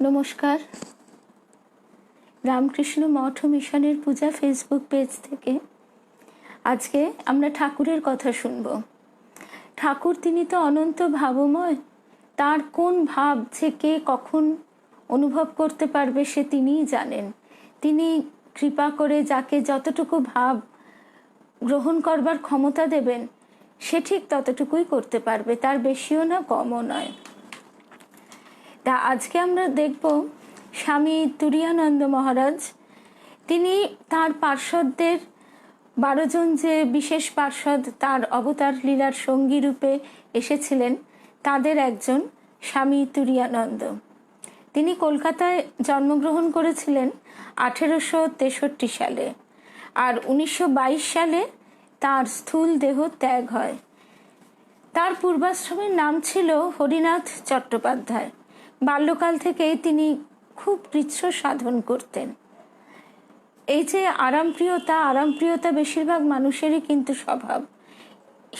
নমস্কার। রামকৃষ্ণ মঠ ও মিশনের পূজা Facebook page থেকে আজকে আমরা ঠাকুরের কথা শুনব। ঠাকুর তিনি তো অনন্ত ভাবময়, তার কোন ভাব যে কে কখন অনুভব করতে পারবে সে তিনিই জানেন। তিনি কৃপা করে যাকে যতটুকু ভাব গ্রহণ করবার ক্ষমতা দেবেন সে ঠিক ততটুকুই করতে পারবে, তার বেশিও না কমও নয়। তা আজকে আমরা দেখব স্বামী তুরীয়ানন্দ মহারাজ, তিনি তার পার্ষদদের 12 জন যে বিশেষ পার্ষদ তার অবতার লীলার সঙ্গী রূপে এসেছিলেন তাদের একজন স্বামী তুরীয়ানন্দ। তিনি কলকাতায় জন্মগ্রহণ করেছিলেন 1863 সালে, আর 1922 সালে তার স্থূল দেহ ত্যাগ হয়। তার পূর্বাশ্রমের নাম ছিল হরিনাথ চট্টোপাধ্যায়। বাল্যকাল থেকেই তিনি খুব কৃচ্ছ সাধন করতেন। এই যে আরামপ্রিয়তা বেশিরভাগ মানুষেরই কিন্তু স্বভাব,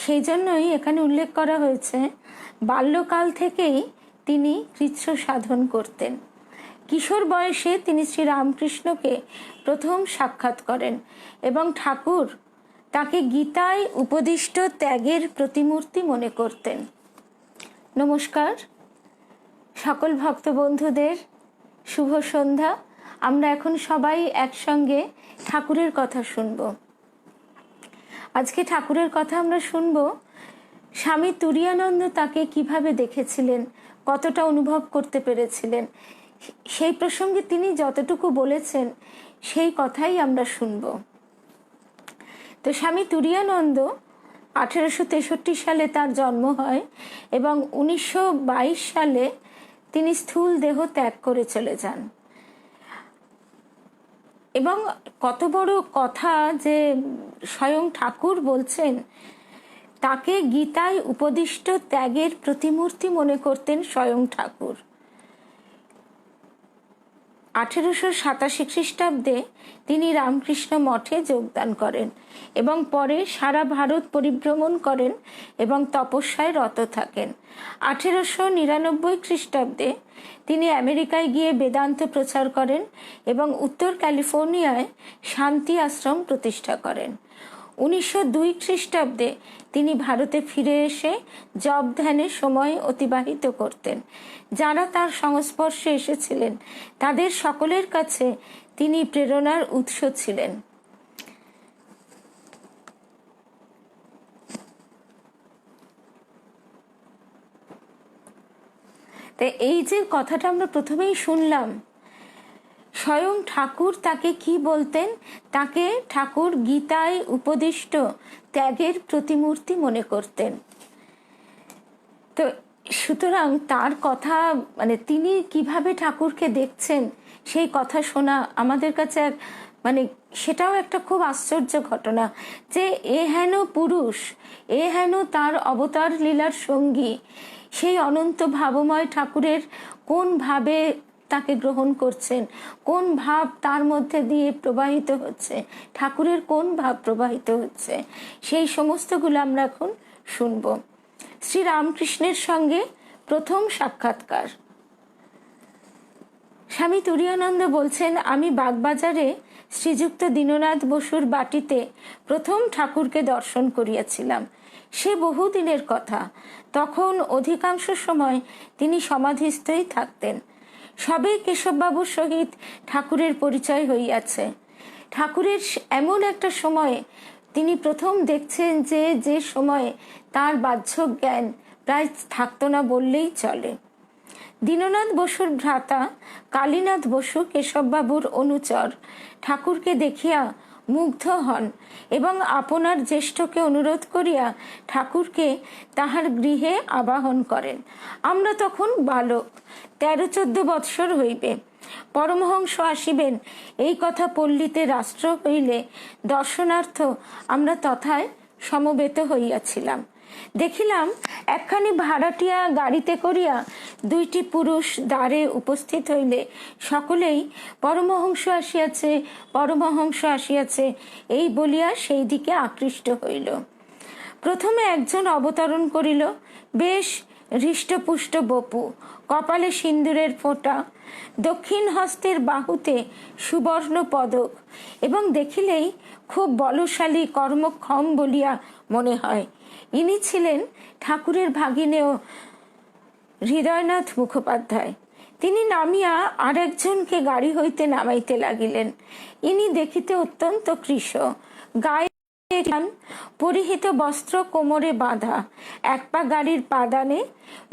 সেই জন্যই এখানে উল্লেখ করা হয়েছে বাল্যকাল থেকেই তিনি কৃচ্ছ সাধন করতেন। কিশোর বয়সে তিনি শ্রী রামকৃষ্ণকে প্রথম সাক্ষাৎ করেন এবং ঠাকুর তাকে গীতায় উপদিষ্ট ত্যাগের প্রতিমূর্তি মনে করতেন। নমস্কার সকল ভক্ত বন্ধুদের, শুভ সন্ধ্যা। আমরা এখন সবাই একসঙ্গে ঠাকুরের কথা শুনব। আজকে ঠাকুরের কথা আমরা শুনব স্বামী তুরীয়ানন্দ তাকে কিভাবে দেখেছিলেন, কতটা অনুভব করতে পেরেছিলেন, সেই প্রসঙ্গে তিনি যতটুকু বলেছেন সেই কথাই আমরা শুনব। তো স্বামী তুরীয়ানন্দ 1863 সালে তার জন্ম হয় এবং 1922 সালে তিনি স্থূল দেহ ত্যাগ করে চলে যান। এবং কত বড় কথা যে স্বয়ং ঠাকুর বলছেন তাকে গীতায় উপদিষ্ট ত্যাগের প্রতিমূর্তি মনে করতেন স্বয়ং ঠাকুর। 1887 খ্রিস্টাব্দে তিনি রামকৃষ্ণ মঠে যোগদান করেন এবং পরে সারা ভারত পরিভ্রমণ করেন এবং তপস্যায় রত থাকেন। 1899 খ্রিস্টাব্দে তিনি আমেরিকায় গিয়ে বেদান্ত প্রচার করেন এবং উত্তর ক্যালিফোর্নিয়ায় শান্তি আশ্রম প্রতিষ্ঠা করেন। 1902 খ্রিস্টাব্দে তিনি ভারতে ফিরে এসে জপ ধ্যানে সময় অতিবাহিত করতেন। যারা তার সংস্পর্শে এসেছিলেন তাদের সকলের কাছে তিনি প্রেরণার উৎস ছিলেন। তাই এই যে কথাটা আমরা প্রথমেই শুনলাম, স্বয়ং ঠাকুর তাকে কি বলতেন, তাকে ঠাকুর গীতায় উপদিষ্ট ত্যাগের প্রতিমূর্তি মনে করতেন। তো সুতরাং তার কথা তিনি কিভাবে ঠাকুরকে দেখছেন সেই কথা শোনা আমাদের কাছে সেটাও একটা খুব আশ্চর্য ঘটনা যে এ হেন পুরুষ, এ হেন তার অবতার লীলার সঙ্গী, সেই অনন্ত ভাবময় ঠাকুরের কোন ভাবে তাকে গ্রহণ করছেন, কোন ভাব তার মধ্যে দিয়ে প্রবাহিত হচ্ছে, ঠাকুরের কোন ভাব প্রবাহিত হচ্ছে, সেই সমস্তগুলো আমরা এখন শুনব। শ্রী রামকৃষ্ণের সঙ্গে প্রথম সাক্ষাৎকার। স্বামী তুরীয়ানন্দ বলছেন, আমি বাগবাজারে শ্রীযুক্ত দীননাথ বসুর বাটিতে প্রথম ঠাকুরকে দর্শন করিয়াছিলাম। সে বহুদিনের কথা। তখন অধিকাংশ সময় তিনি সমাধিস্থই থাকতেন। সবে কেশববাবুর সহিত ঠাকুরের পরিচয় হইয়াছে। ঠাকুরের এমন একটা সময়ে তিনি প্রথম দেখছেন যে সময়ে তার বাহ্য জ্ঞান প্রায় থাকতো না বললেই চলে। দীননাথ বসুর ভ্রাতা কালীনাথ বসু কেশববাবুর অনুচর ঠাকুরকে দেখিয়া মুগ্ধ হন এবং আপনার জ্যেষ্ঠকে অনুরোধ করিয়া ঠাকুরকে তাহার গৃহে আবাহন করেন। আমরা তখন বালক, 13-14 বৎসর হইবে। পরমহংস আসিবেন এই কথা পল্লীতে রাষ্ট্র হইলে দর্শনার্থ আমরা তথায় সমবেত হইয়াছিলাম। দেখিলাম একখানি ভাড়াটিয়া গাড়িতে করিয়া 2টি পুরুষ দ্বারে উপস্থিত হইলে সকলেই পরমহংস আসিয়াছে, পরমহংস আসিয়াছে এই বলিয়া সেই দিকে আকৃষ্ট হইল। প্রথমে একজন অবতরণ করিল, বেশ হৃষ্টপুষ্ট বপু, কপালে সিন্দুরের ফোঁটা, দক্ষিণ হস্তের বাহুতে সুবর্ণ পদক, এবং দেখিলেই খুব বলশালী কর্মক্ষম বলিয়া মনে হয়। ইনি ছিলেন ঠাকুরের ভাগিনেয় হৃদয়নাথ মুখোপাধ্যায়। তিনি নামিয়া আর একজনকে গাড়ি হইতে নামাইতে লাগিলেন। ইনি দেখিতে অত্যন্ত কৃশ, গায়ে পরিহিত বস্ত্র কোমরে বাঁধা, এক পা গাড়ির পাদানে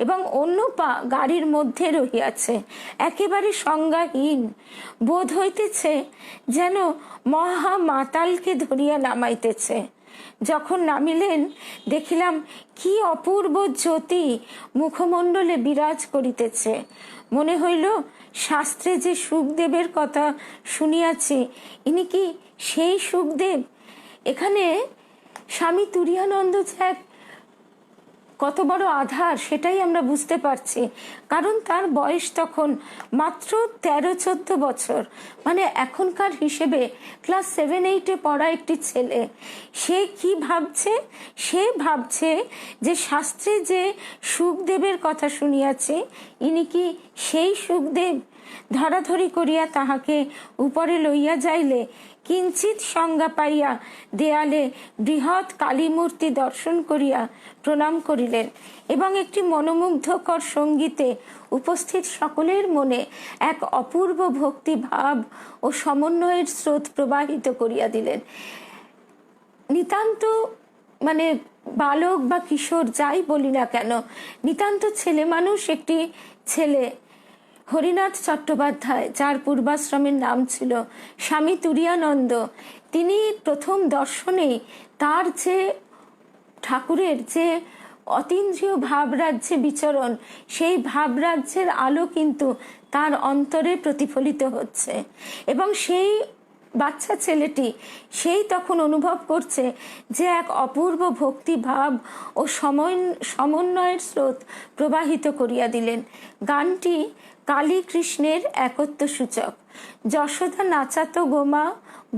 এবং অন্য পা গাড়ির মধ্যে রহিয়াছে, একেবারে সংজ্ঞাহীন। বোধ হইতেছে যেন মহা মাতালকে ধরিয়া নামাইতেছে। যখন নামিলেন দেখিলাম কি অপূর্ব জ্যোতি মুখমণ্ডলে বিরাজ করিতেছে। মনে হইল শাস্ত্রে যে সুখদেবের কথা শুনিয়াছি, ইনি কি সেই সুখদেব? এখানে স্বামী তুরীয়ানন্দ যে এক কত বড় আধার সেটাই আমরা বুঝতে পারছি, কারণ তার বয়স তখন মাত্র 13-14 বছর, মানে এখনকার হিসেবে ক্লাস 7-8-এ পড়া একটি ছেলে। সে কি ভাবছে? সে ভাবছে যে শাস্ত্রে যে সুখদেবের কথা শুনিয়াছে, ইনি কি সেই সুখদেব? ধরাধরি করিয়া তাহাকে উপরে লইয়া যাইলে কিঞ্চিত সংজ্ঞা পাইয়া দেয়ালে বৃহৎ কালী মূর্তি দর্শন করিয়া প্রণাম করিলেন এবং একটি মনোমুগ্ধকর সঙ্গীতে উপস্থিত সকলের মনে এক অপূর্ব ভক্তি ভাব ও সমন্বয়ের স্রোত প্রবাহিত করিয়া দিলেন। নিতান্ত মানে বালক বা কিশোর যাই বলি না কেন, নিতান্ত ছেলে মানুষ একটি ছেলে হরিনাথ চট্টোপাধ্যায়, যার পূর্বাশ্রমের নাম ছিল স্বামী তুরীয়ানন্দ, তিনি প্রথম দর্শনেই তার যে ঠাকুরের যে অতীন্দ্রিয় ভাবরাজ্যে বিচরণ, সেই ভাবরাজ্যের আলো কিন্তু তার অন্তরে প্রতিফলিত হচ্ছে, এবং সেই বাচ্চা ছেলেটি সেই তখন অনুভব করছে যে এক অপূর্ব ভক্তি ভাব ও সমন্বয়ের স্রোত প্রবাহিত করিয়া দিলেন। গানটি কালী কৃষ্ণের একত্ব সূচক। যশোদা নাচাতো গোমা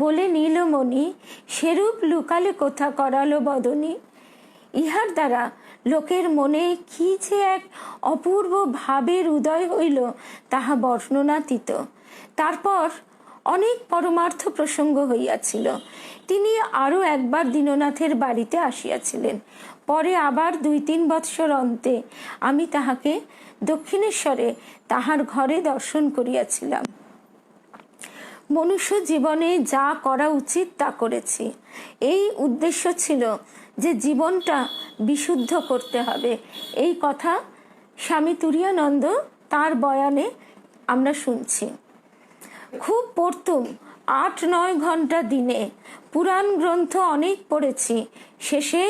বলে নীলমণি, সেরূপ লুকালে কোথা করালো বদনী। ইহার দ্বারা লোকের মনে কি যে এক অপূর্ব ভাবের উদয় হইল তাহা বর্ণনাতীত। তারপর অনেক পরমার্থ প্রসঙ্গ হইয়াছিল। তিনি আরো একবার দীননাথের বাড়িতে আসিয়াছিলেন। পরে আবার 2-3 বৎসর অন্তে আমি তাহাকে দক্ষিণেশ্বরে তাহার ঘরে দর্শন করিয়াছিলাম। মনুষ্য জীবনে যা করা উচিত তা করেছি। এই উদ্দেশ্য ছিল যে জীবনটা বিশুদ্ধ করতে হবে। এই কথা স্বামী তুরীয়ানন্দ তার বয়ানে আমরা শুনছি। খুব পড়তুম, 8-9 ঘন্টা দিনে। পুরাণ গ্রন্থ অনেক পড়েছি, শেষে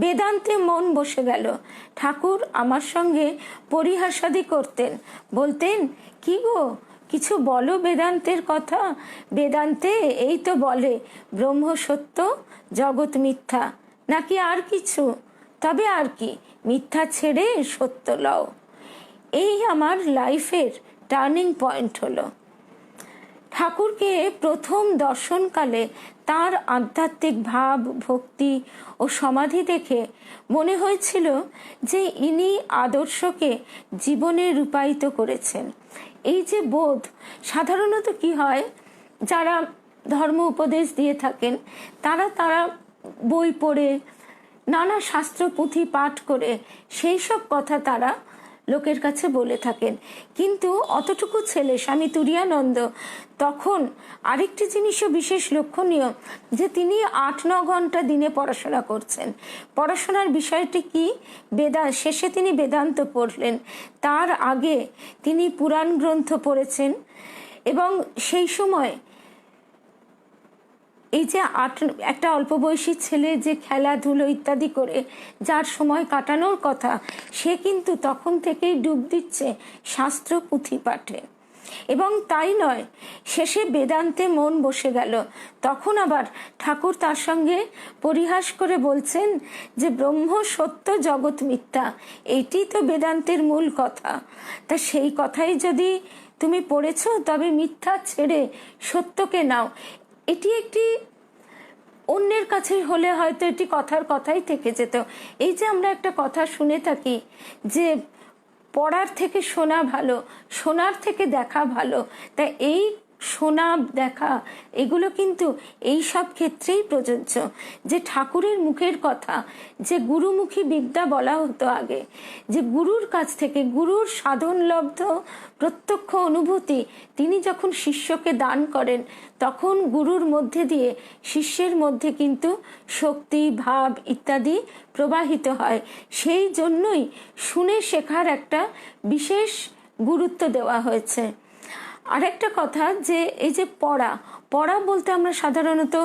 বেদান্তে মন বসে গেল। ঠাকুর আমার সঙ্গে পরিহাসাদি করতেন, বলতেন, কি গো কিছু বলো বেদান্তের কথা। বেদান্তে এই তো বলে ব্রহ্ম সত্য, জগৎ মিথ্যা, নাকি আর কিছু? তবে আর কি, মিথ্যা ছেড়ে সত্য লও। এই আমার লাইফের টার্নিং পয়েন্ট হলো। ঠাকুরকে প্রথম দর্শনকালে তার আধ্যাত্মিক ভাব, ভক্তি ও সমাধি দেখে মনে হয়েছিল যে ইনি আদর্শকে জীবনে রূপায়িত করেছেন। এই যে বোধ, সাধারণত কি হয়, যারা ধর্ম উপদেশ দিয়ে থাকেন তারা বই পড়ে নানা শাস্ত্র পুঁথি পাঠ করে সেই সব কথা তারা লোকের কাছে বলে থাকেন, কিন্তু অতটুকু ছেলে স্বামী তুরীয়ানন্দ তখন আরেকটি জিনিসও বিশেষ লক্ষণীয়, যে তিনি 8-9 ঘন্টা দিনে পড়াশোনা করছেন। পড়াশোনার বিষয়টি কি? শেষে তিনি বেদান্ত পড়লেন, তার আগে তিনি পুরাণ গ্রন্থ পড়েছেন, এবং সেই সময় এই যে একটা অল্প বয়সী ছেলে যে খেলাধুলো ইত্যাদি করে যার সময় কাটানোর কথা, সে কিন্তু তখন থেকেই ডুব দিচ্ছে শাস্ত্র পুঁথি পাঠে। এবং তাই নয়, শেষে বেদান্তে মন বসে গেল। তখন আবার ঠাকুর তার সঙ্গে পরিহাস করে বলছেন যে ব্রহ্ম সত্য, জগৎ মিথ্যা, এইটি তো বেদান্তের মূল কথা। তা সেই কথাই যদি তুমি পড়েছ, তবে মিথ্যা ছেড়ে সত্যকে নাও। এটি একটি অন্যের কাছে হলে হয়তো এটি কথার কথাই থেকে যেত। এই যে আমরা একটা কথা শুনে থাকি যে পড়ার থেকে শোনা ভালো, শোনার থেকে দেখা ভালো, তাই এই শোনা দেখা এগুলো কিন্তু এই সব ক্ষেত্রেই প্রযোজ্য। যে ঠাকুরের মুখের কথা, যে গুরুমুখী বিদ্যা বলা হতো আগে, যে গুরুর কাছ থেকে, গুরুর সাধনলব্ধ প্রত্যক্ষ অনুভূতি তিনি যখন শিষ্যকে দান করেন, তখন গুরুর মধ্যে দিয়ে শিষ্যের মধ্যে কিন্তু শক্তি, ভাব ইত্যাদি প্রবাহিত হয়। সেই জন্যই শুনে শেখার একটা বিশেষ গুরুত্ব দেওয়া হয়েছে। আরেকটা কথা, যে এই যে পড়া পড়া বলতে আমরা সাধারণত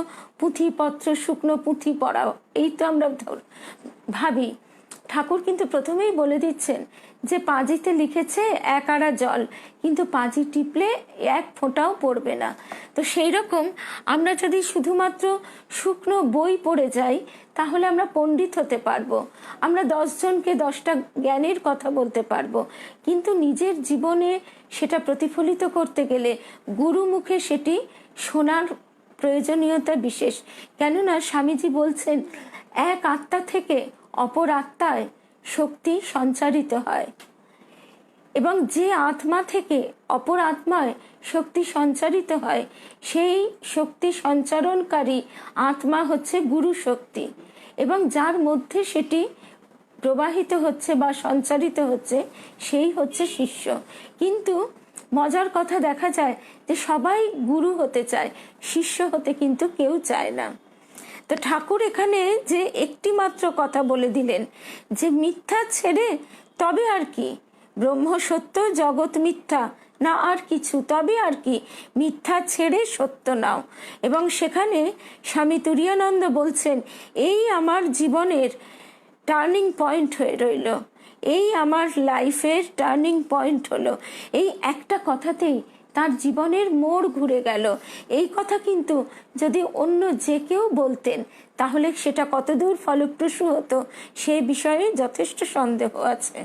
পুঁথিপত্র, শুকনো পুঁথি পড়া, এই তো আমরা ভাবি। ঠাকুর কিন্তু প্রথমেই বলে দিচ্ছেন যে পাঁজিতে লিখেছে এক আড়া জল, কিন্তু পাঁজি টিপলে এক ফোঁটাও পড়বে না। তো সেই রকম আমরা যদি শুধুমাত্র শুকনো বই পড়ে যাই, তাহলে আমরা পণ্ডিত হতে পারবো, আমরা 10 জনকে 10টা জ্ঞানের কথা বলতে পারবো, কিন্তু নিজের জীবনে সেটা প্রতিফলিত করতে গেলে গুরুমুখে সেটি শোনার প্রয়োজনীয়তা বিশেষ। কেননা স্বামীজি বলছেন, এক আত্মা থেকে অপর আত্মায় শক্তি সঞ্চারিত হয়, এবং যে আত্মা থেকে অপর আত্মায় শক্তি সঞ্চারিত হয়, সেই শক্তি সঞ্চারণকারী আত্মা হচ্ছে গুরু শক্তি, এবং যার মধ্যে সেটি প্রবাহিত হচ্ছে বা সঞ্চারিত হচ্ছে সেই হচ্ছে শিষ্য। কিন্তু মজার কথা, দেখা যায় যে সবাই গুরু হতে চায়, শিষ্য হতে কিন্তু কেউ চায় না। তো ঠাকুর এখানে যে একটি মাত্র কথা বলে দিলেন যে মিথ্যা ছেড়ে তবে আর কি, ব্রহ্ম সত্য জগৎ মিথ্যা, না আর কিছু, তবে আর কি, মিথ্যা ছেড়ে সত্য নাও। এবং সেখানে স্বামী তুরীয়ানন্দ বলছেন, এই আমার জীবনের টার্নিং পয়েন্ট হয়ে রইল, এই আমার লাইফের টার্নিং পয়েন্ট হলো। এই একটা কথাতেই তার জীবনের মোড় ঘুরে গেল। এই কথা কিন্তু যদি অন্য যে কেউ বলতেন, তাহলে সেটা কতদূর ফলপ্রসূ হতো সে বিষয়ে যথেষ্ট সন্দেহ আছে।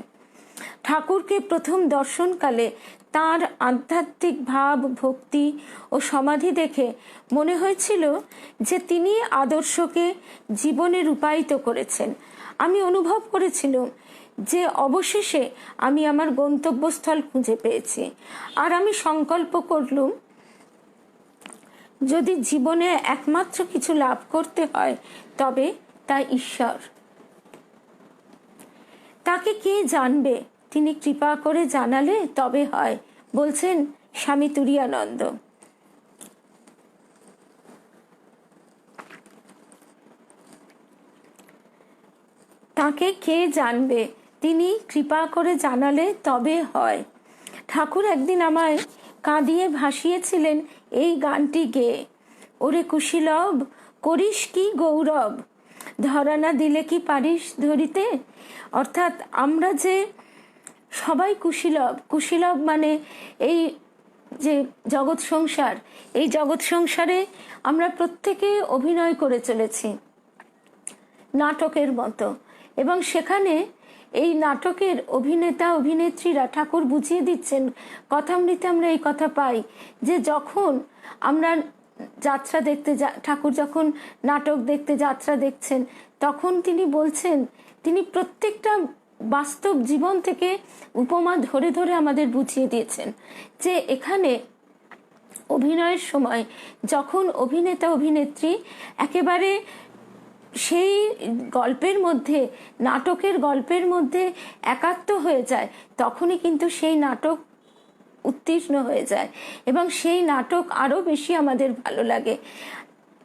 ঠাকুরকে প্রথম দর্শনকালে তার আধ্যাত্মিক ভাব, ভক্তি ও সমাধি দেখে মনে হয়েছিল যে তিনি আদর্শকে জীবনে রূপায়িত করেছেন। আমি অনুভব করেছিলাম যে অবশেষে আমি আমার গন্তব্যস্থল খুঁজে পেয়েছি। আর আমি সংকল্প করলুম, যদি জীবনে একমাত্র কিছু লাভ করতে হয় তবে তা ঈশ্বর। তাকে কে জানবে, তিনি কৃপা করে জানালে তবে হয়, বলছেন স্বামী তুরীয়ানন্দ। তাকে কে জানবে, তিনি কৃপা করে জানালে তবে হয়। ঠাকুর একদিন আমায় কাঁদিয়ে ভাসিয়েছিলেন এই গানটি গেয়ে, ওরে কুশীলব করিস কি গৌরব, ধরা না দিলে কি পারিস ধরিতে। অর্থাৎ আমরা যে সবাই কুশীলব, কুশীলব মানে এই যে জগৎ সংসার, এই জগৎ সংসারে আমরা প্রত্যেকে অভিনয় করে চলেছি নাটকের মতো, এবং সেখানে এই নাটকের অভিনেতা অভিনেত্রীরা, ঠাকুর বুঝিয়ে দিচ্ছেন, কথামৃতে আমরা এই কথা পাই যে যখন আমরা যাত্রা দেখতে ঠাকুর যখন নাটক দেখতে যাত্রা দেখছেন, তখন তিনি বলছেন, তিনি প্রত্যেকটা বাস্তব জীবন থেকে উপমা ধরে ধরে আমাদের বুঝিয়ে দিয়েছেন যে এখানে অভিনয়ের সময় যখন অভিনেতা অভিনেত্রী একেবারে সেই গল্পের মধ্যে, নাটকের গল্পের মধ্যে একাত্ম হয়ে যায়, তখনই কিন্তু সেই নাটক উত্তীর্ণ হয়ে যায় এবং সেই নাটক আরো বেশি আমাদের ভালো লাগে।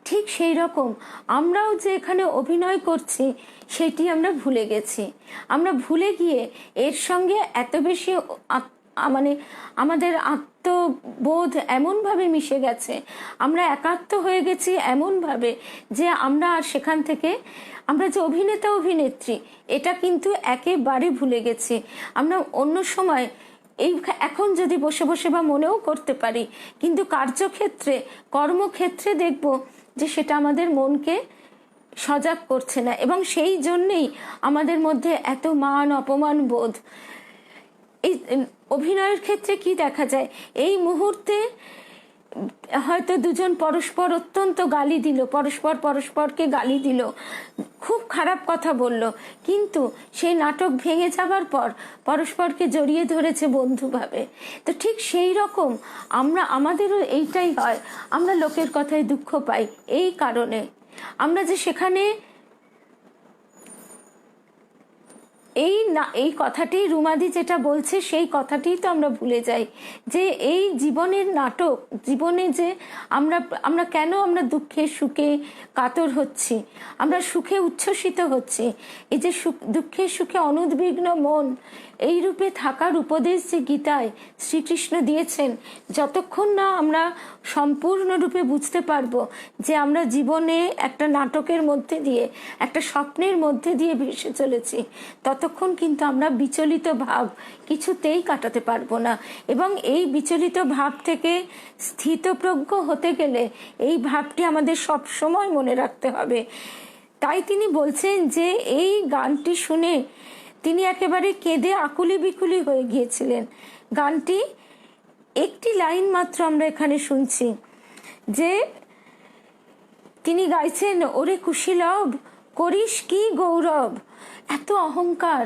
ঠিক সেই রকম আমরাও যে এখানে অভিনয় করছি সেটি আমরা ভুলে গেছি। আমরা ভুলে গিয়ে এর সঙ্গে এত বেশি মানে আমাদের আত্মবোধ এমনভাবে মিশে গেছে, আমরা একাত্ম হয়ে গেছি এমনভাবে যে আমরা আর সেখান থেকে আমরা যে অভিনেতা অভিনেত্রী এটা কিন্তু একেবারে ভুলে গেছি। আমরা অন্য সময় এই এখন যদি বসে বসে বা মনেও করতে পারি, কিন্তু কার্যক্ষেত্রে কর্মক্ষেত্রে দেখব যে সেটা আমাদের মনকে সজাগ করছে না, এবং সেই জন্যেই আমাদের মধ্যে এত মান অপমান বোধ। এই অভিনয়ের ক্ষেত্রে কি দেখা যায়, এই মুহূর্তে হয়তো দুজন পরস্পর অত্যন্ত গালি দিল, পরস্পরকে গালি দিল, খুব খারাপ কথা বলল, কিন্তু সেই নাটক ভেঙে যাবার পর পরস্পরকে জড়িয়ে ধরেছে বন্ধুভাবে। তো ঠিক সেই রকম আমাদেরও এইটাই হয়, আমরা লোকের কথায় দুঃখ পাই এই কারণে আমরা যে সেখানে এই কথাটি রুমাদি যেটা বলছে সেই কথাটি তো আমরা ভুলে যাই, যে এই জীবনের নাটক, জীবনে যে আমরা কেন আমরা দুঃখে সুখে কাতর হচ্ছি, আমরা সুখে উচ্ছ্বসিত হচ্ছি, এই যে দুঃখের সুখে অনুদ্বিগ্ন মন, এই রূপে থাকার উপদেশ যে গীতায় শ্রীকৃষ্ণ দিয়েছেন, যতক্ষণ না আমরা সম্পূর্ণরূপে বুঝতে পারবো যে আমরা জীবনে একটা নাটকের মধ্যে দিয়ে, একটা স্বপ্নের মধ্যে দিয়ে ভেসে চলেছি, ততক্ষণ কিন্তু আমরা বিচলিত ভাব কিছুতেই কাটাতে পারবো না। এবং এই বিচলিত ভাব থেকে স্থিতপ্রজ্ঞ হতে গেলে এই ভাবটি আমাদের সব সময় মনে রাখতে হবে। তাই তিনি বলছেন যে এই গানটি শুনে তিনি একেবারে কেঁদে আকুলি বিকুলি হয়ে গিয়েছিলেন। গানটি একটি লাইন মাত্র আমরা এখানে শুনছি, যে তিনি গাইছেন, ওরে কুশীলব করিস কি গৌরব। এত অহংকার,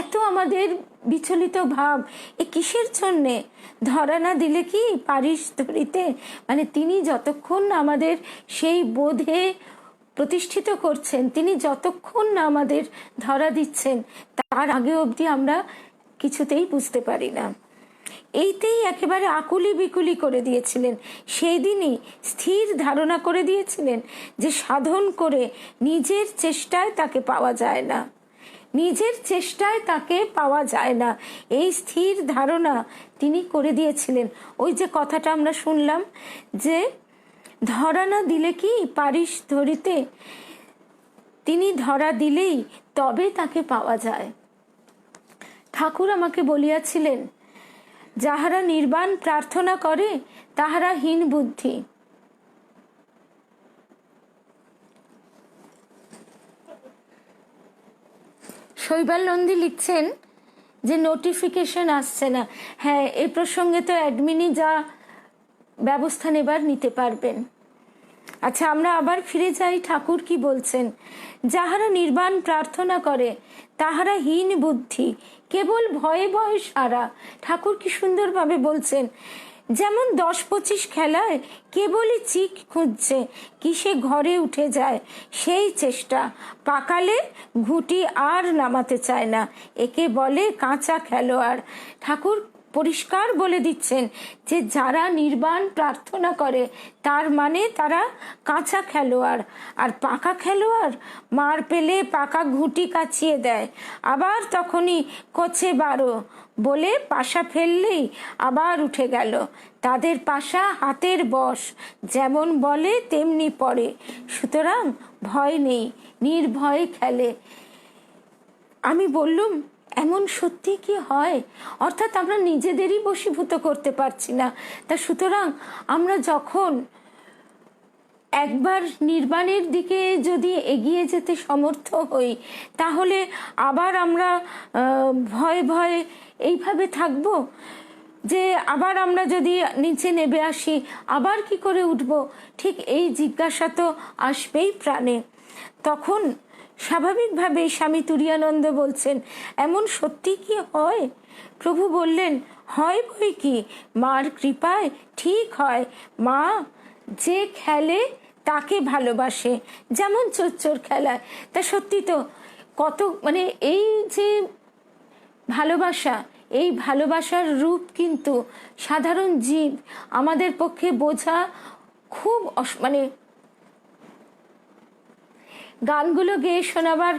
এত আমাদের বিচলিত ভাব, এ কিসের জন্যে? ধরা না দিলে কি পারিস ধরিতে। মানে তিনি যতক্ষণ আমাদের সেই বোধে প্রতিষ্ঠিত করছেন, তিনি যতক্ষণ না আমাদের ধরা দিচ্ছেন, তার আগে অবধি আমরা কিছুতেই বুঝতে পারি না। এইতেই একেবারে আকুলি বিকুলি করে দিয়েছিলেন। সেই দিনই স্থির ধারণা করে দিয়েছিলেন যে সাধন করে নিজের চেষ্টায় তাকে পাওয়া যায় না, নিজের চেষ্টায় তাকে পাওয়া যায় না, এই স্থির ধারণা তিনি করে দিয়েছিলেন। ওই যে কথাটা আমরা শুনলাম, যে ধরা না দিলে কি পারিস ধরিতে, তিনি ধরা দিলেই তবে তাকে পাওয়া যায়। ঠাকুর আমাকে বলিয়াছিলেন, যাহারা নির্বাণ প্রার্থনা করে তাহারা হীন বুদ্ধি। শৈবাল নন্দী লিখছেন যে নোটিফিকেশন আসছে না। হ্যাঁ, এই প্রসঙ্গে তো অ্যাডমিনই যা ব্যবস্থা নেবার নিতে পারবেন। আচ্ছা, আমরা আবার ফিরে যাই, ঠাকুর কি বলছেন? যাহারা নির্বাণ প্রার্থনা করে তাহারা হীন বুদ্ধি, কেবল ভয়ে ভয়ে সারা। ঠাকুর কি সুন্দরভাবে বলছেন, যেমন 10-25 খেলায় কেবলই চিক খুঁজছে কিসে ঘরে উঠে যায়, সেই চেষ্টা পাকালে ঘুঁটি আর নামাতে চায় না, একে বলে কাঁচা খেলোয়াড়। ঠাকুর পরিষ্কার বলে দিচ্ছেন যে যারা নির্বাণ প্রার্থনা করে তার মানে তারা কাঁচা খেলোয়াড়, আর পাকা খেলোয়াড় মার পেলে পাকা ঘুঁটি কাচিয়ে দেয়, আবার তখনই কচে বারো বলে পাশা ফেললেই আবার উঠে গেল। তাদের পাশা হাতের বশ, যেমন বলে তেমনি পড়ে, সুতরাং ভয় নেই, নির্ভয়ে খেলে। আমি বললুম, এমন সত্যি কি হয়? অর্থাৎ আমরা নিজেদেরই বশীভূত করতে পারছি না। তা সুতরাং আমরা যখন একবার নির্বাণের দিকে যদি এগিয়ে যেতে সমর্থ হই, তাহলে আবার আমরা ভয়ে ভয়ে এইভাবে থাকব, যে আবার আমরা যদি নিচে নেমে আসি আবার কি করে উঠব? ঠিক এই জিজ্ঞাসা তো আসবেই প্রাণে। তখন স্বাভাবিকভাবেই স্বামী তুরীয়ানন্দ বলছেন, এমন সত্যি কি হয়? প্রভু বললেন, হয় বই কি, মার কৃপায় ঠিক হয়। মা যে খেলে তাকে ভালোবাসে, যেমন চোর খেলায়। তা সত্যি তো, কত মানে এই যে ভালোবাসা, এই ভালোবাসার রূপ কিন্তু সাধারণ জীব আমাদের পক্ষে বোঝা খুব মানে গানগুলো গেয়ে শোনাবার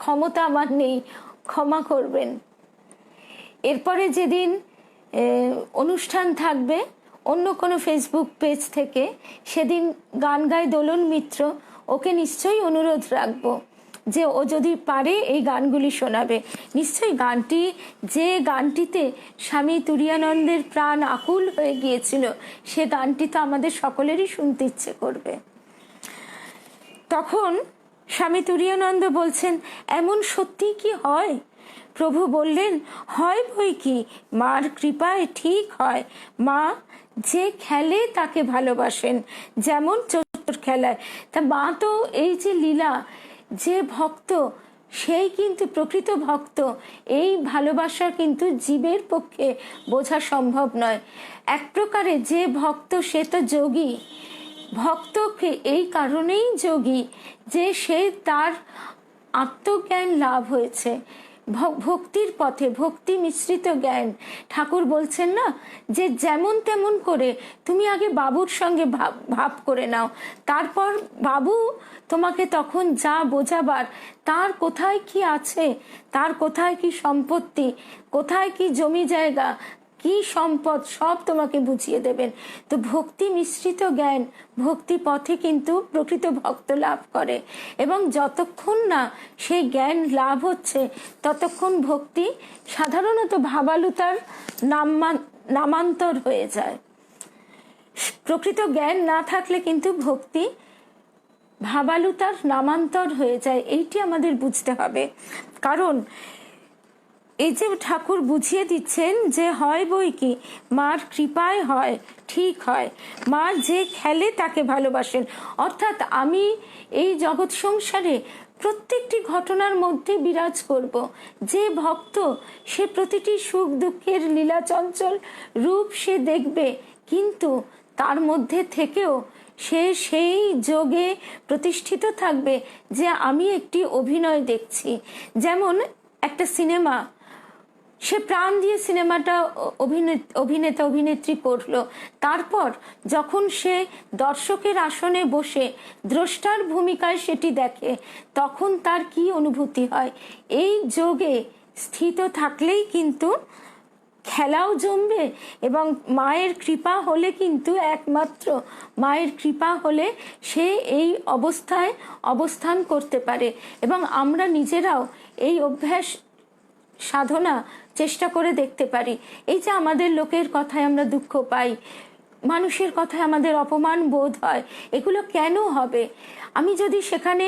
ক্ষমতা আমার নেই, ক্ষমা করবেন। এরপরে যেদিন অনুষ্ঠান থাকবে অন্য কোনো ফেসবুক পেজ থেকে, সেদিন গান গায় দোলন মিত্র, ওকে নিশ্চয়ই অনুরোধ রাখবো যে ও যদি পারে এই গানগুলি শোনাবে। নিশ্চয়ই যে গানটিতে স্বামী তুরীয়ানন্দের প্রাণ আকুল হয়ে গিয়েছিল, সে গানটি তো আমাদের সকলেরই শুনতে ইচ্ছে করবে। তখন স্বামী তুরীয়ানন্দ বলছেন, এমন সত্যি কি হয়? প্রভু বললেন, হয় বই কি, মার কৃপায় ঠিক হয়। মা যে খেলে তাকে ভালোবাসেন, যেমন চোর খেলায়। তা মা তো এই যে লীলা, যে ভক্ত সেই কিন্তু প্রকৃত ভক্ত। এই ভালোবাসা কিন্তু জীবের পক্ষে বোঝা সম্ভব নয়। এক প্রকারে যে ভক্ত সে তো যোগী। ভক্তকে এই কারণেই যোগী যে সে তার আত্মজ্ঞান লাভ হয়েছে ভক্তির পথে, ভক্তি মিশ্রিত জ্ঞান। ঠাকুর বলছেন না যে যেমন তেমন করে তুমি আগে বাবুর সঙ্গে ভাব করে নাও, তারপর বাবু তোমাকে তখন যা বোঝাবার, তার কোথায় কি আছে, তার কোথায় কি সম্পত্তি, কোথায় কি জমি জায়গা, কি সম্পদ, সব তোমাকে বুঝিয়ে দেবেন। তো ভক্তি মিশ্রিত জ্ঞান, ভক্তি পথে কিন্তু প্রকৃত ভক্ত লাভ করে। এবং যতক্ষণ না সেই জ্ঞান লাভ হচ্ছে ততক্ষণ ভক্তি সাধারণত ভাবালুতার নামান্তর হয়ে যায়। প্রকৃত জ্ঞান না থাকলে কিন্তু ভক্তি ভাবালুতার নামান্তর হয়ে যায়। এইটি আমাদের বুঝতে হবে। কারণ এই যে ঠাকুর বুঝিয়ে দিচ্ছেন যে হয় বই কি, মার কৃপায় হয় ঠিক হয়। মা যে খেলে তাকে ভালোবাসেন। অর্থাৎ আমি এই জগৎ সংসারে প্রত্যেকটি ঘটনার মধ্যে বিরাজ করব। যে ভক্ত সে প্রতিটি সুখ দুঃখের লীলা চঞ্চল রূপ সে দেখবে, কিন্তু তার মধ্যে থেকেও সে সেই যোগে প্রতিষ্ঠিত থাকবে যে আমি একটি অভিনয় দেখছি। যেমন একটা সিনেমা, সে প্রাণ দিয়ে সিনেমাটা অভিনেতা অভিনেত্রী করলো, তারপর যখন সে দর্শকের আসনে বসে দ্রষ্টার ভূমিকায় সেটি দেখে, তখন তার কি অনুভূতি হয়। এই যোগে স্থিত থাকলেই কিন্তু খেলাও জমবে। এবং মায়ের কৃপা হলে কিন্তু, একমাত্র মায়ের কৃপা হলে সে এই অবস্থায় অবস্থান করতে পারে। এবং আমরা নিজেরাও এই অভ্যাস সাধনা চেষ্টা করে দেখতে পারি। এই যে আমাদের লোকের কথায় আমরা দুঃখ পাই, মানুষের কথায় আমাদের অপমান বোধ হয়, এগুলো কেন হবে? আমি যদি সেখানে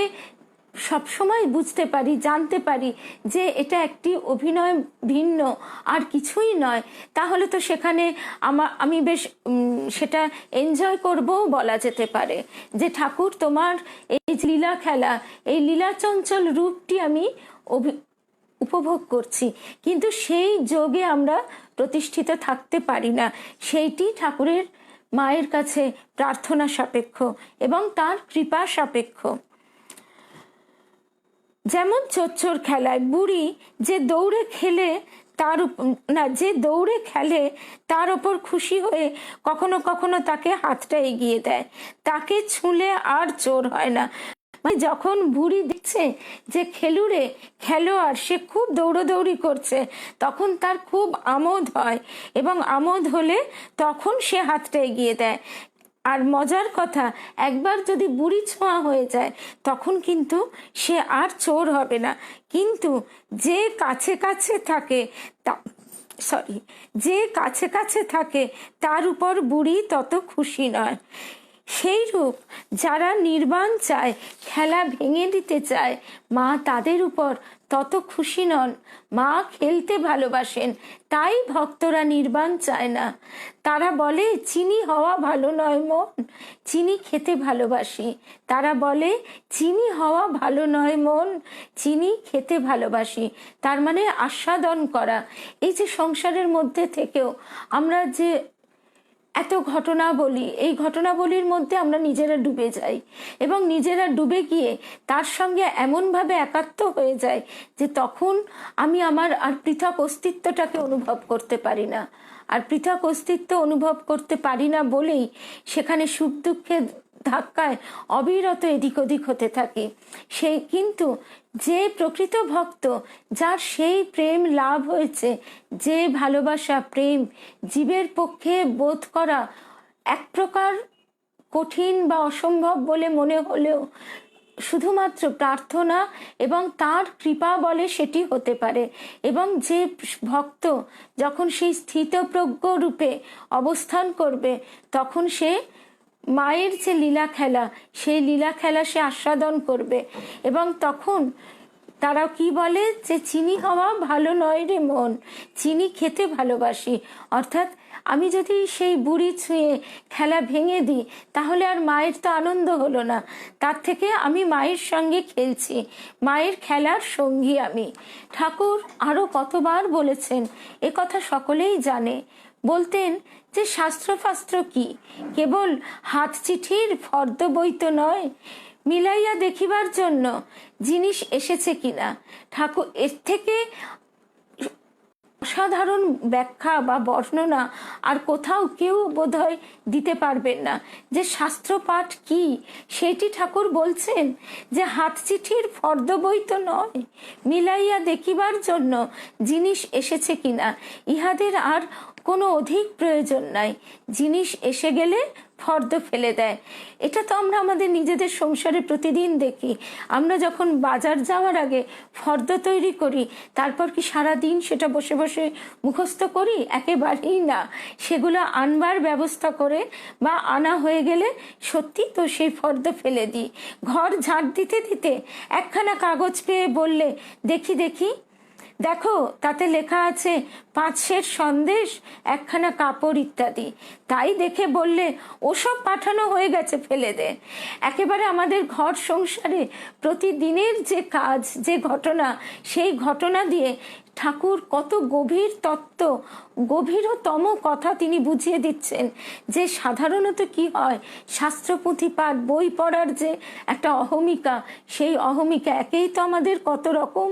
সবসময় বুঝতে পারি, জানতে পারি যে এটা একটি অভিনয়, ভিন্ন আর কিছুই নয়, তাহলে তো সেখানে আমি বেশ সেটা এনজয় করবও বলা যেতে পারে যে ঠাকুর তোমার এই লীলা খেলা, এই লীলা চঞ্চল রূপটি আমি উপভোগ করছি। কিন্তু সেই যোগে আমরা প্রতিষ্ঠিত থাকতে পারি না। সেইটি ঠাকুরের মায়ের কাছে প্রার্থনা সাপেক্ষ এবং তার কৃপা সাপেক্ষ। যেমন চোর খেলায় বুড়ি যে দৌড়ে খেলে যে দৌড়ে খেলে তার ওপর খুশি হয়ে কখনো কখনো তাকে হাতটা এগিয়ে দেয়, তাকে ছুঁলে আর চোর হয় না। মানে যখন বুড়ি দেখছে যে খেলোয়াড় সে খুব দৌড়দৌড়ি করছে, তখন তার খুব আমোদ হয়, এবং আমোদ হলে তখন সে হাতটা এগিয়ে দেয়। আর মজার কথা, একবার যদি বুড়ি ছোঁয়া হয়ে যায় তখন কিন্তু সে আর চোর হবে না। কিন্তু যে কাছে কাছে থাকে যে কাছে কাছে থাকে তার উপর বুড়ি তত খুশি নয়। সেই রূপ যারা নির্বাণ চায়, খেলা ভেঙে দিতে চায়, মা তাদের উপর তত খুশি নন। মা খেলতে ভালোবাসেন, তাই ভক্তরা নির্বাণ চায় না। তারা বলে চিনি হওয়া ভালো নয় মন, চিনি খেতে ভালোবাসি। তারা বলে চিনি হওয়া ভালো নয় মন, চিনি খেতে ভালোবাসি। তার মানে আস্বাদন করা। এই যে সংসারের মধ্যে থেকেও আমরা যে এত ঘটনা বলি, এই ঘটনাবলির মধ্যে আমরা নিজেরা ডুবে যাই, এবং নিজেরা ডুবে গিয়ে তার সঙ্গে এমনভাবে একাত্ম হয়ে যায় যে তখন আমি আমার আর পৃথক অস্তিত্বটাকে অনুভব করতে পারি না। আর পৃথক অস্তিত্ব অনুভব করতে পারি না বলেই সেখানে সুখ দুঃখের ধাক্কায় অবিরত এদিক ওদিক হতে থাকি। কিন্তু যে প্রকৃত ভক্ত, যার সেই প্রেম লাভ হয়েছে, যে ভালোবাসা প্রেম জীবের পক্ষে বোধ করা এক প্রকার কঠিন বা অসম্ভব বলে মনে হলেও শুধুমাত্র প্রার্থনা এবং তার কৃপা বলে সেটি হতে পারে। এবং যে ভক্ত যখন সেই স্থিতপ্রজ্ঞ রূপে অবস্থান করবে, তখন সে মায়ের যে লীলা খেলা, সেই লীলা খেলা সে আস্বাদন করবে। এবং তখন তারাও কি বলে যে চিনি খাওয়া ভালো নয় রে মন, চিনি খেতে ভালোবাসি। অর্থাৎ আমি যদি সেই বুড়ি ছুঁয়ে খেলা ভেঙে দিই তাহলে আর মায়ের তো আনন্দ হলো না, তার থেকে আমি মায়ের সঙ্গে খেলছি, মায়ের খেলার সঙ্গী আমি। ঠাকুর আরও কতবার বলেছেন, এ কথা সকলেই জানে। বলতেন যে শাস্ত্রফাস্ত্র কি, কেবল হাত চিঠির ফর্দ বই তো নয়, মিলাইয়া দেখিবার জন্য জিনিস এসেছে কিনা। ঠাকুর এর থেকে অসাধারণ ব্যাখ্যা বা বর্ণনা আর কোথাও কেউ বোধহয় দিতে পারবেন না। যে শাস্ত্রপাঠ কি সেটি ঠাকুর বলছেন যে হাত চিঠির ফর্দ বই তো নয়, মিলাইয়া দেখিবার জন্য জিনিস এসেছে কিনা। ইহাদের আর কোনো অধিক প্রয়োজন নাই, জিনিস এসে গেলে ফর্দ ফেলে দেয়। এটা তো আমরা আমাদের নিজেদের সংসারে প্রতিদিন দেখি। আমরা যখন বাজার যাওয়ার আগে ফর্দ তৈরি করি, তারপর কি সারা দিন সেটা বসে বসে মুখস্থ করি? একেবারেই না। সেগুলো আনবার ব্যবস্থা করে বা আনা হয়ে গেলে সত্যি তো সেই ফর্দ ফেলে দিই। ঘর ঝাড় দিতে দিতে একখানা কাগজ পেয়ে বললে, দেখি দেখি, দেখো তাতে লেখা আছে 5 সের সন্দেশ, একখানা কাপড় ইত্যাদি। তাই দেখে বললে, ওসব পাঠানো হয়ে গেছে, ফেলে দে। একেবারে আমাদের ঘর সংসারে প্রতিদিনের যে কাজ, যে ঘটনা, সেই ঘটনা দিয়ে ঠাকুর কত গভীর তত্ত্ব, গভীরতম কথা তিনি বুঝিয়ে দিচ্ছেন। যে সাধারণত কি হয়, শাস্ত্রপুঁথি পাঠ, বই পড়ার যে একটা অহমিকা, সেই অহমিকা একেই তো আমাদের কত রকম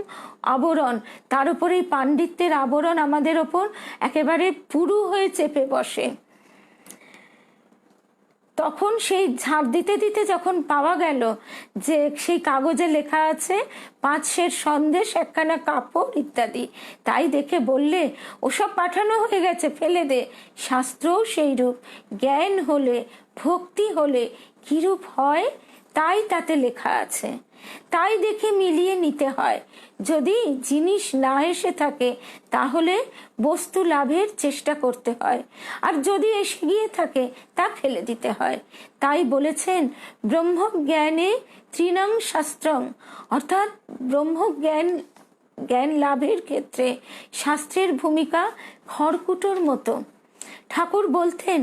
আবরণ, তার উপরে এই পাণ্ডিত্যের আবরণ আমাদের ওপর একেবারে পুরু হয়ে চেপে বসে। তখন সেই ঝাড় দিতে দিতে যখন পাওয়া গেল যে সেই কাগজে লেখা আছে 5 সের সন্দেশ, একখানা কাপড় ইত্যাদি, তাই দেখে বললে, ওসব পাঠানো হয়ে গেছে, ফেলে দে। শাস্ত্রও সেই রূপ। জ্ঞান হলে, ভক্তি হলে কিরূপ হয় তাই তাতে লেখা আছে, তাই দেখে মিলিয়ে নিতে হয়। যদি জিনিস না এসে থাকে তাহলে বস্তু লাভের চেষ্টা করতে হয়, আর যদি এসে গিয়ে থাকে তা ফেলে দিতে হয়। তাই বলেছেন ব্রহ্মজ্ঞানে তৃণং শাস্ত্রং, অর্থাৎ জ্ঞান লাভের ক্ষেত্রে শাস্ত্রের ভূমিকা খড়কুটোর মতো। ঠাকুর বলতেন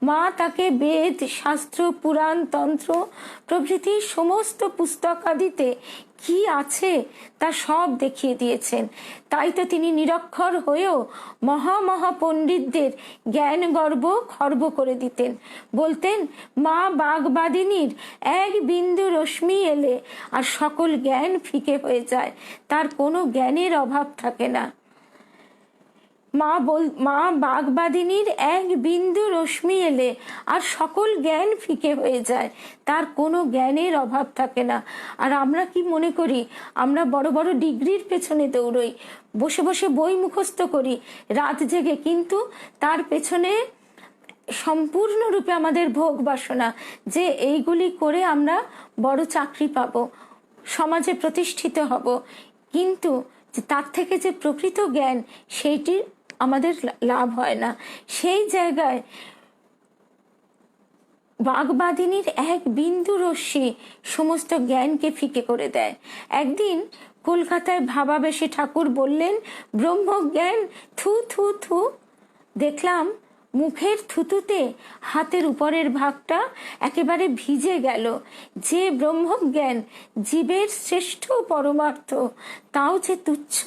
মা তাকে বেদ, শাস্ত্র, পুরাণ, তন্ত্র প্রভৃতি সমস্ত পুস্তকাদিতে কি আছে তা সব দেখিয়ে দিয়েছেন। তাই তো তিনি নিরক্ষর হয়েও মহা পণ্ডিতদের জ্ঞান গর্ব খর্ব করে দিতেন। বলতেন, মা বাগবাদিনীর এক বিন্দু রশ্মি এলে আর সকল জ্ঞান ফিকে হয়ে যায়, তার কোনো জ্ঞানের অভাব থাকে না। মা বাগবাদিনীর এক বিন্দু রশ্মি এলে আর সকল জ্ঞান ফিকে হয়ে যায়, তার কোনো জ্ঞানের অভাব থাকে না। আর আমরা কি মনে করি, আমরা বড় বড় ডিগ্রির পেছনে দৌড়ই, বসে বসে বই মুখস্থ করি রাত জেগে, কিন্তু তার পেছনে সম্পূর্ণরূপে আমাদের ভোগ বাসনা, যে এইগুলি করে আমরা বড় চাকরি পাবো, সমাজে প্রতিষ্ঠিত হব, কিন্তু তার থেকে যে প্রকৃত জ্ঞান সেইটি আমাদের লাভ হয় না। সেই জায়গায় বাগবাদিনীর এক বিন্দু রশ্মি সমস্ত জ্ঞানকে ফিকে করে দেয়। একদিন কলকাতায় ভাবাবেশে ঠাকুর বললেন, ব্রহ্মজ্ঞান থু থু থু। দেখলাম মুখের থুতুতে হাতের উপরের ভাগটা একেবারে ভিজে গেল। যে ব্রহ্মজ্ঞান জীবের শ্রেষ্ঠ পরমার্থ, তাও যে তুচ্ছ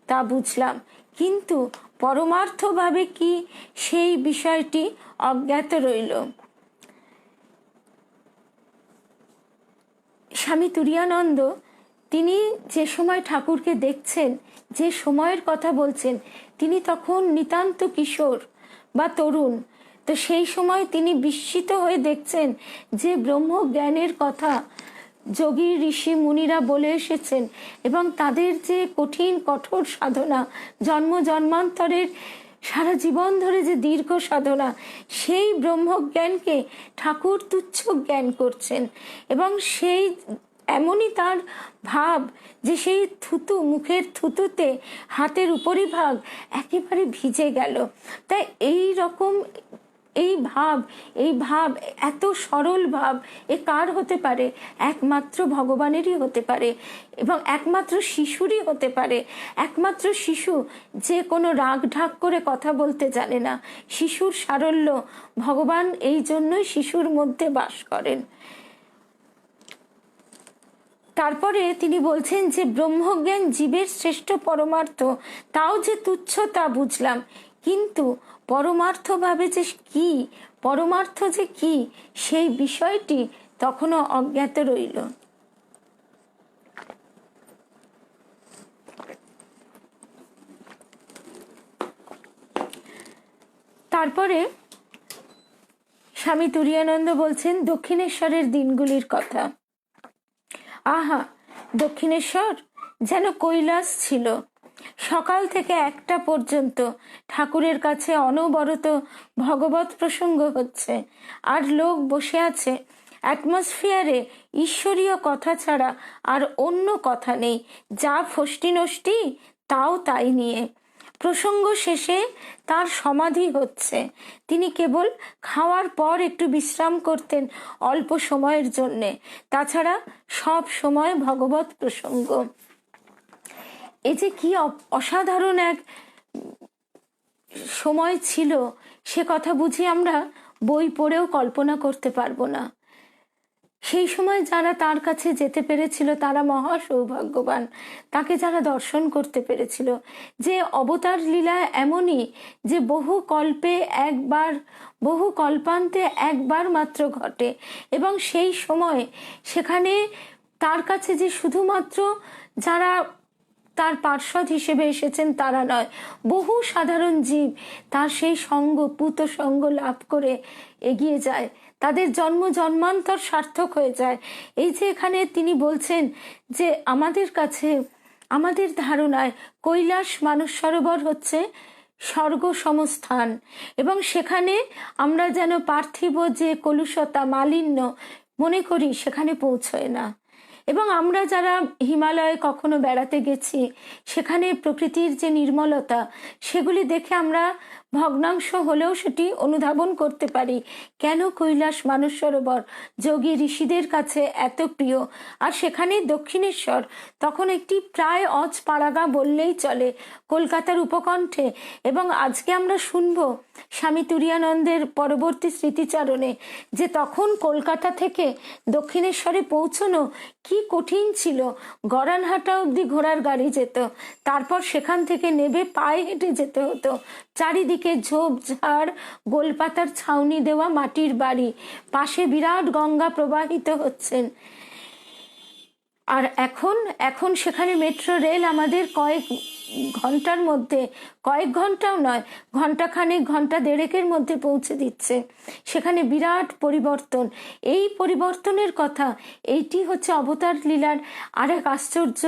তা বুঝলাম, কিন্তু পরমার্থভাবে কি সেই বিষয়টি অজ্ঞাত রইল। স্বামী তুরীয়ানন্দ তিনি যে সময় ঠাকুরকে দেখছেন, যে সময়ের কথা বলছেন, তিনি তখন নিতান্ত কিশোর বা তরুণ। তো সেই সময় তিনি বিস্মিত হয়ে দেখছেন যে ব্রহ্মজ্ঞানের কথা যোগী ঋষি মুনিরা বলে এসেছেন, এবং তাদের যে কঠিন কঠোর সাধনা, জন্ম জন্মান্তরের সারা জীবন ধরে যে দীর্ঘ সাধনা, সেই ব্রহ্মজ্ঞানকে ঠাকুর তুচ্ছ জ্ঞান করছেন। এবং সেই এমনই তার ভাব যে সেই থুতু, মুখের থুতুতে হাতের উপরিভাগ একেবারে ভিজে গেল। তাই এই রকম এই ভাব এত সরল ভাব এ কার হতে পারে? একমাত্র ভগবানেরই হতে পারে, এবং একমাত্র শিশুরই হতে পারে। একমাত্র শিশু যে কোনো রাগ ঢাক করে কথা বলতে জানে না। শিশুর সারল্য, ভগবান এই জন্যই শিশুর মধ্যে বাস করেন। তারপরে তিনি বলছেন যে ব্রহ্মজ্ঞান জীবের শ্রেষ্ঠ পরমার্থ, তাও যে তুচ্ছ তা বুঝলাম, কিন্তু পরমার্থ ভাবে যে কি, পরমার্থ যে কি, সেই বিষয়টি তখনও অজ্ঞাত রইল। তারপরে স্বামী তুরীয়ানন্দ বলছেন দক্ষিণেশ্বরের দিনগুলির কথা। আহা, দক্ষিণেশ্বর যেন কৈলাস ছিল। সকাল থেকে 1টা পর্যন্ত ঠাকুরের কাছে অনবরত ভগবত প্রসঙ্গ হচ্ছে, আর লোক বসে আছে। অ্যাটমসফিয়ারে ঈশ্বরীয় কথা ছাড়া আর অন্য কথা নেই। যা ফষ্টি নষ্টি তাও তাই নিয়ে। প্রসঙ্গ শেষে তার সমাধি হচ্ছে। তিনি কেবল খাওয়ার পর একটু বিশ্রাম করতেন অল্প সময়ের জন্যে, তাছাড়া সব সময় ভগবত প্রসঙ্গ। এ যে কি অসাধারণ এক সময় ছিল, সে কথা বুঝি আমরা বই পড়েও কল্পনা করতে পারবো না। সেই সময় যারা তার কাছে যেতে পেরেছিল তারা মহা সৌভাগ্যবান, তাকে যারা দর্শন করতে পেরেছিল। যে অবতার লীলা এমনই যে বহু কল্পে একবার, বহু কল্পান্তে একবার মাত্র ঘটে, এবং সেই সময় সেখানে তার কাছে যে শুধুমাত্র যারা তার পার্শ্বদ হিসেবে এসেছেন তারা নয়, বহু সাধারণ জীব তার সেই সঙ্গ, পুত সঙ্গ লাভ করে এগিয়ে যায়, তাদের জন্ম জন্মান্তর সার্থক হয়ে যায়। এই যে এখানে তিনি বলছেন যে আমাদের কাছে, আমাদের ধারণায় কৈলাস মানস সরোবর হচ্ছে স্বর্গ সমস্থান, এবং সেখানে আমরা যেন পার্থিব যে কলুষতা, মালিন্য মনে করি সেখানে পৌঁছয় না। এবং আমরা যারা হিমালয়ে কখনো বেড়াতে গেছি, সেখানে প্রকৃতির যে নির্মলতা, সেগুলি দেখে আমরা ভগ্নাংশ হলেও সেটি অনুধাবন করতে পারি কেন কৈলাস মানস সরোবর যোগী ঋষিদের কাছে এত প্রিয়। আর সেখানে দক্ষিণেশ্বর তখন একটি প্রায় অজপাড়াগা বললেই চলে কলকাতার উপকণ্ঠে। এবং আজকে আমরা শুনব স্বামী তুরীয়ানন্দের পরবর্তী স্মৃতিচারণে যে তখন কলকাতা থেকে দক্ষিণেশ্বরে পৌঁছনো কি কঠিন ছিল। গড়ানহাটা অবধি ঘোড়ার গাড়ি যেত, তারপর সেখান থেকে নেবে পায়ে হেঁটে যেতে হতো। চারিদিকে ঝোপঝাড়, গোলপাতার ছাউনি দেওয়া মাটির বাড়ি, পাশে বিরাট গঙ্গা প্রবাহিত হচ্ছেন। আর এখন সেখানে মেট্রো রেল আমাদের কয়েক ঘন্টার মধ্যে, কয়েক ঘন্টাও নয়, ঘন্টাখানেক, ঘন্টা দেড়েকের মধ্যে পৌঁছে দিচ্ছে। সেখানে বিরাট পরিবর্তন। এই পরিবর্তনের কথা, এইটি হচ্ছে অবতার লীলার আরেক আশ্চর্য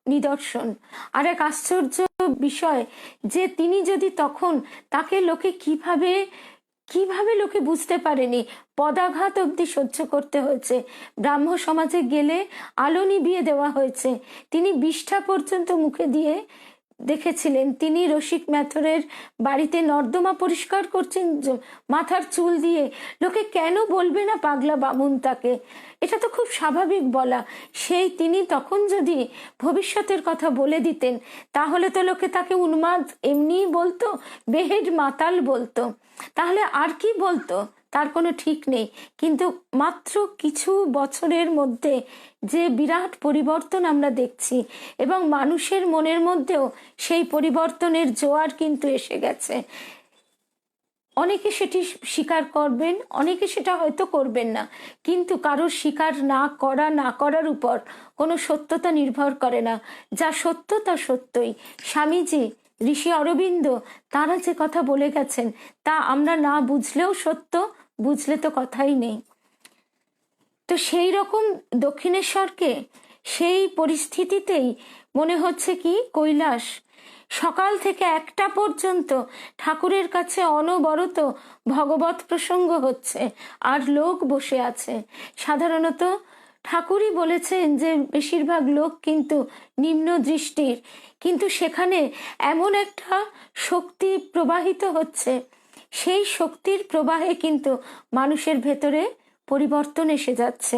নিদর্শন, আর এক আশ্চর্য বিষয় যে তিনি যদি তখন, তাকে লোকে কিভাবে লোকে বুঝতে পারেনি, পদাঘাত অবধি সহ্য করতে হয়েছে। ব্রাহ্ম সমাজে গেলে আলো নিভিয়ে দেওয়া হয়েছে। তিনি বিষ্ঠা পর্যন্ত মুখে দিয়ে দেখেছিলেন। তিনি রসিক ম্যাথরের বাড়িতে নর্দমা পরিষ্কার করছেন মাথার চুল দিয়ে। লোকে কেন বলবে না পাগলা বামুন তাকে? এটা তো খুব স্বাভাবিক বলা। সেই তিনি তখন যদি ভবিষ্যতের কথা বলে দিতেন, তাহলে তো লোকে তাকে উন্মাদ এমনিই বলতো, বেহেড মাতাল বলতো, তাহলে আর কি বলতো তার কোনো ঠিক নেই। কিন্তু মাত্র কিছু বছরের মধ্যে যে বিরাট পরিবর্তন আমরা দেখছি, এবং মানুষের মনের মধ্যেও সেই পরিবর্তনের জোয়ার কিন্তু এসে গেছে। অনেকে সেটি স্বীকার করবেন, অনেকে সেটা হয়তো করবেন না, কিন্তু কারোর স্বীকার না করার উপর কোনো সত্যতা নির্ভর করে না। যা সত্য তা সত্যই। স্বামীজি, ঋষি অরবিন্দ, তারা যে কথা বলে গেছেন তা আমরা না বুঝলেও সত্য, বুঝলে তো কথাই নেই। তো সেই রকম দক্ষিণেশ্বরকে সেই পরিস্থিতিতেই মনে হচ্ছে কি কৈলাস। সকাল থেকে 1টা পর্যন্ত ঠাকুরের কাছে অনবরত ভগবত প্রসঙ্গ হচ্ছে, আর লোক বসে আছে। সাধারণত ঠাকুরই বলেছেন যে বেশিরভাগ লোক কিন্তু নিম্ন দৃষ্টির, কিন্তু সেখানে এমন একটা শক্তি প্রবাহিত হচ্ছে, সেই শক্তির প্রবাহে কিন্তু মানুষের ভেতরে পরিবর্তন এসে যাচ্ছে।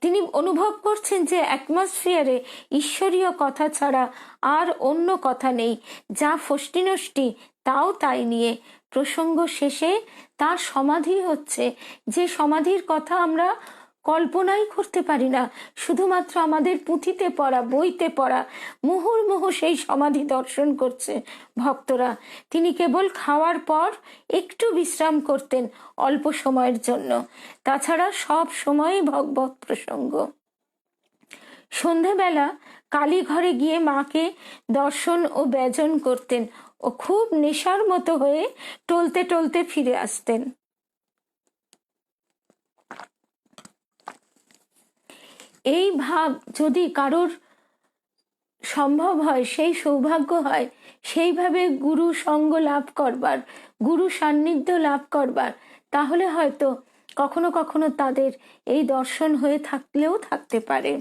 তিনি অনুভব করছেন যে অ্যাটমসফিয়ারে ঈশ্বরীয় কথা ছাড়া আর অন্য কথা নেই, যা ফষ্টি নষ্টি তাও তাই নিয়ে। প্রসঙ্গ শেষে তার সমাধি হচ্ছে, যে সমাধির কথা আমরা কল্পনাই করতে পারি না। শুধুমাত্র আমাদের পুঁথিতে পড়া, বইতে পড়া, মুহুর্মুহু সেই সমাধি দর্শন করছে ভক্তরা। তিনি কেবল খাওয়ার পর একটু বিশ্রাম করতেন অল্প সময়ের জন্য, তাছাড়া সব সময়ই ভগবত প্রসঙ্গ। সন্ধেবেলা কালীঘরে গিয়ে মাকে দর্শন ও ব্যজন করতেন ও খুব নেশার মতো হয়ে টলতে টলতে ফিরে আসতেন। এই ভাব যদি কারোর সম্ভব হয়, সেই সৌভাগ্য হয় সেইভাবে গুরু সঙ্গ লাভ করবার, গুরু সান্নিধ্য লাভ করবার, তাহলে হয়তো কখনো কখনো তাদের এই দর্শন হয়ে থাকলেও থাকতে পারে।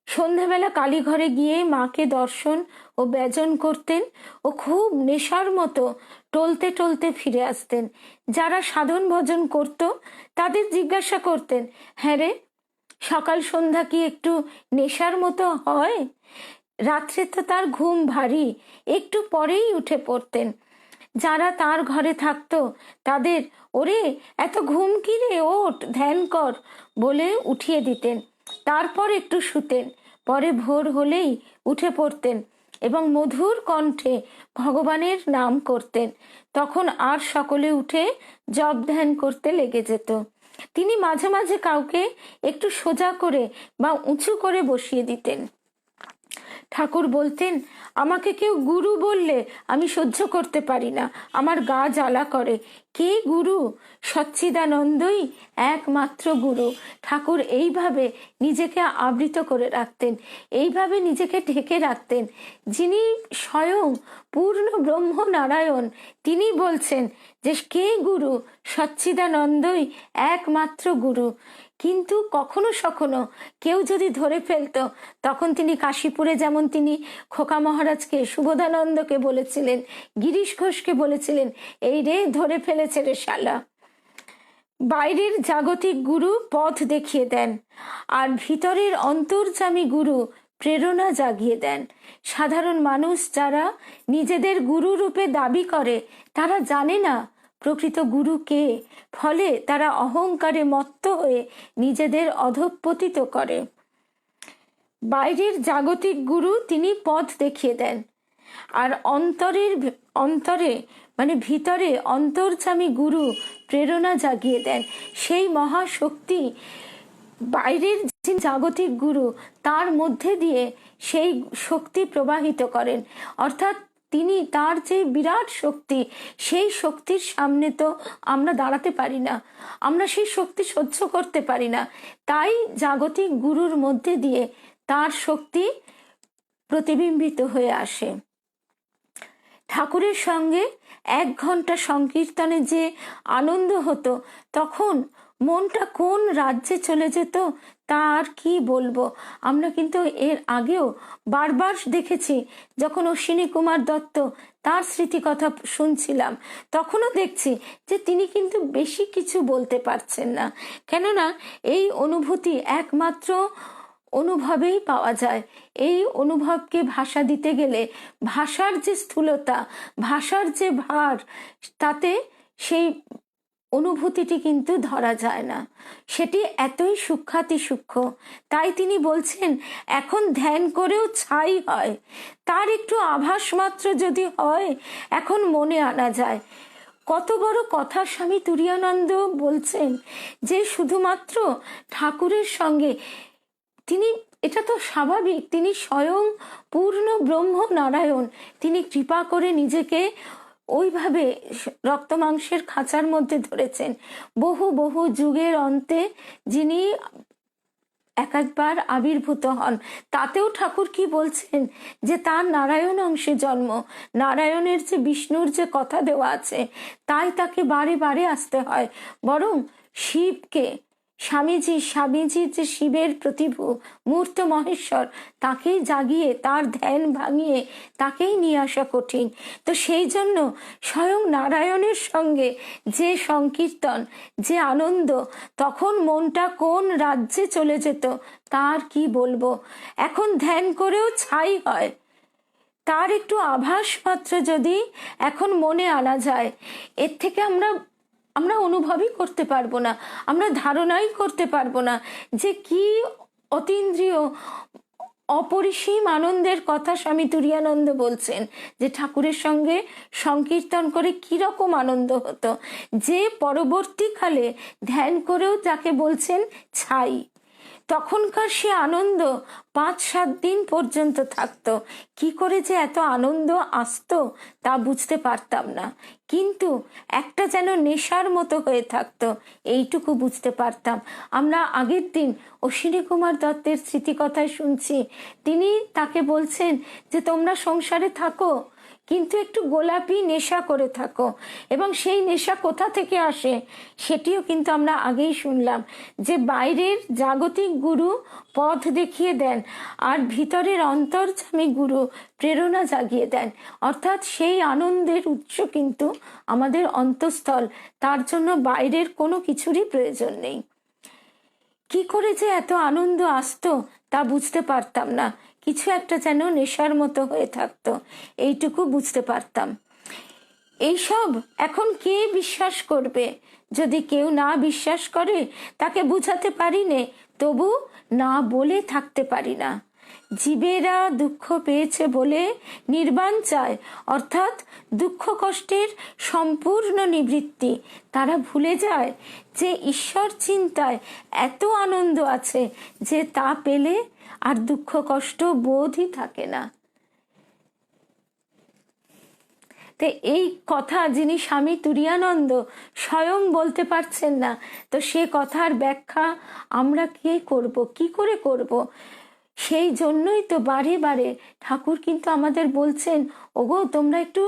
সন্ধ্যাবেলা কালীঘরে গিয়ে মাকে দর্শন ও ব্যজন করতেন ও খুব নেশার মতো টলতে টলতে ফিরে আসতেন। যারা সাধন ভজন করত তাদের জিজ্ঞাসা করতেন, হ্যাঁ রে, সকাল সন্ধ্যা কি একটু নেশার মতো হয়? রাত্রে তো তার ঘুম ভারী, একটু পরেই উঠে পড়তেন। যারা তার ঘরে থাকতো তাদের, ওরে এত ঘুম কি রে, ওঠ ধ্যান কর বলে উঠিয়ে দিতেন। তারপর একটু শুতেন, পরে ভোর হলেই উঠে পড়তেন এবং মধুর কণ্ঠে ভগবানের নাম করতেন। তখন আর সকলে উঠে জপ ধ্যান করতে লেগে যেত। তিনি মাঝে মাঝে কাউকে একটু সোজা করে বা উঁচু করে বসিয়ে দিতেন। ঠাকুর বলতেন, আমাকে কেউ গুরু বললে আমি সহ্য করতে পারি না, আমার গা জ্বালা করে। কে গুরু? সচ্চিদানন্দই একমাত্র গুরু। ঠাকুর এইভাবে নিজেকে আবৃত করে রাখতেন, এইভাবে নিজেকে ঢেকে রাখতেন। যিনি স্বয়ং পূর্ণ ব্রহ্ম নারায়ণ, তিনি বলছেন যে কে গুরু? সচ্চিদানন্দই একমাত্র গুরু। কিন্তু কখনো সখনো কেউ যদি ধরে ফেলতো, তখন তিনি কাশীপুরে যেমন তিনি খোকা মহারাজকে, সুবোধানন্দকে বলেছিলেন, গিরিশ ঘোষকে বলেছিলেন, এই রে ধরে ফেলেছে রে শালা। বাইরের জাগতিক গুরু পথ দেখিয়ে দেন, আর ভিতরের অন্তর্যামী গুরু প্রেরণা জাগিয়ে দেন। সাধারণ মানুষ যারা নিজেদের গুরু রূপে দাবি করে, তারা জানে না প্রকৃত গুরু কে, ফলে তারা অহংকারে মত্ত হয়ে নিজেদের অধঃপতিত করে। বাইরের জাগতিক গুরু তিনি পথ দেখিয়ে দেন, আর অন্তরে মানে ভিতরে অন্তর্যামী গুরু প্রেরণা জাগিয়ে দেন। সেই মহাশক্তি বাইরের যে জাগতিক গুরু, তার মধ্যে দিয়ে সেই শক্তি প্রবাহিত করেন। অর্থাৎ তিনি, তার যে বিরাট শক্তি, সেই শক্তির সামনে তো আমরা দাঁড়াতে পারি না, আমরা সেই শক্তি সহ্য করতে পারি না। তাই জাগতিক গুরুর মধ্যে দিয়ে তার শক্তি প্রতিবিম্বিত হয়ে আসে। ঠাকুরের সঙ্গে 1 ঘন্টা সংকীর্তনে যে আনন্দ হতো, তখন মনটা কোন রাজ্যে চলে যেত তা আর কি বলবো। আমরা কিন্তু এর আগেও বারবার দেখেছি, যখন অশ্বিনী কুমার দত্ত তার স্মৃতিকথা শুনছিলাম, তখনও দেখছি যে তিনি কিন্তু বেশি কিছু বলতে পারছেন না। কেননা এই অনুভূতি একমাত্র অনুভবেই পাওয়া যায়। এই অনুভবকে ভাষা দিতে গেলে ভাষার যে স্থূলতা, ভাষার যে ভার, তাতে সেই অনুভূতিটি কিন্তু ধরা যায় না। সেটি এতই সূক্ষ্মাতি সূক্ষ্ম। তাই তিনি বলছেন, এখন ধ্যান করেও ছাই হয়, তার একটু আভাস মাত্র যদি হয়, এখন মনে আনা যায়। কত বড় কথা স্বামী তুরীয়ানন্দ বলছেন যে শুধুমাত্র ঠাকুরের সঙ্গে তিনি, এটা তো স্বাভাবিক, তিনি স্বয়ং পূর্ণ ব্রহ্ম নারায়ণ, তিনি কৃপা করে নিজেকে ওইভাবে রক্ত মাংসের খাঁচার মধ্যে ধরেছেন। বহু বহু যুগের অন্তে যিনি একবার আবির্ভূত হন, তাতেও ঠাকুর কি বলছেন যে তার নারায়ণ অংশে জন্ম, নারায়ণের যে বিষ্ণুর যে কথা দেওয়া আছে, তাই তাকে বারে বারে আসতে হয়। বরং শিবকে, স্বামীজি যে শিবের প্রতিভু মূর্ত মহেশ্বর, তাকেই জাগিয়ে তার ধ্যান ভাঙিয়ে তাকেই নিয়ে আসা কঠিন। তো সেই জন্য স্বয়ং নারায়ণের সঙ্গে যে সংকীর্তন, যে আনন্দ, তখন মনটা কোন রাজ্যে চলে যেত তার কি বলবো। এখন ধ্যান করেও ছাই হয়, তার একটু আভাস মাত্র যদি এখন মনে আনা যায়, এর থেকে আমরা অনুভবই করতে পারবো না, আমরা ধারণাই করতে পারবো না যে কি অতীন্দ্রিয় অপরিসীম আনন্দের কথা স্বামী তুরীয়ানন্দ বলছেন, যে ঠাকুরের সঙ্গে সংকীর্তন করে কিরকম আনন্দ হতো, যে পরবর্তীকালে ধ্যান করেও যাকে বলছেন ছাই, তখনকার সে আনন্দ 5-7 দিন পর্যন্ত থাকতো। কি করে যে এত আনন্দ আসতো তা বুঝতে পারতাম না, কিন্তু একটা যেন নেশার মতো হয়ে থাকতো, এইটুকু বুঝতে পারতাম। আমরা আগের দিন অশ্বিনী কুমার দত্তের স্মৃতিকথায় শুনছি, তিনি তাকে বলছেন যে তোমরা সংসারে থাকো কিন্তু একটু গোলাপি নেশা করে থাকো, এবং সেই নেশা কোথা থেকে আসে সেটিও কিন্তু আমরা আগেই শুনলাম, যে বাইরের জাগতিক গুরু পথ দেখিয়ে দেন আর ভিতরের অন্তর্যামী গুরু প্রেরণা জাগিয়ে দেন। অর্থাৎ সেই আনন্দের উৎস কিন্তু আমাদের অন্তঃস্থল, তার জন্য বাইরের কোনো কিছুরই প্রয়োজন নেই। কি করে যে এত আনন্দ আসতো তা বুঝতে পারতাম না, কিছু একটা যেন নেশার মতো হয়ে থাকতো, এইটুকু বুঝতে পারতাম। এইসব এখন কে বিশ্বাস করবে? যদি কেউ না বিশ্বাস করে তাকে বুঝাতে পারি নে, তবু না বলে থাকতে পারি না। জীবেরা দুঃখ পেয়েছে বলে নির্বাণ চায়, অর্থাৎ দুঃখ কষ্টের সম্পূর্ণ নিবৃত্তি। তারা ভুলে যায় যে ঈশ্বর চিন্তায় এত আনন্দ আছে যে তা পেলে আর দুঃখ কষ্ট বোধই থাকে না। তো এই কথা যিনি স্বামী তুরীয়ানন্দ স্বয়ং বলতে পারছেন না, তো সে কথার ব্যাখ্যা আমরা কে করব, কি করে করব? সেই জন্যই তো বারে বারে ঠাকুর কিন্তু আমাদের বলছেন, ওগো তোমরা একটু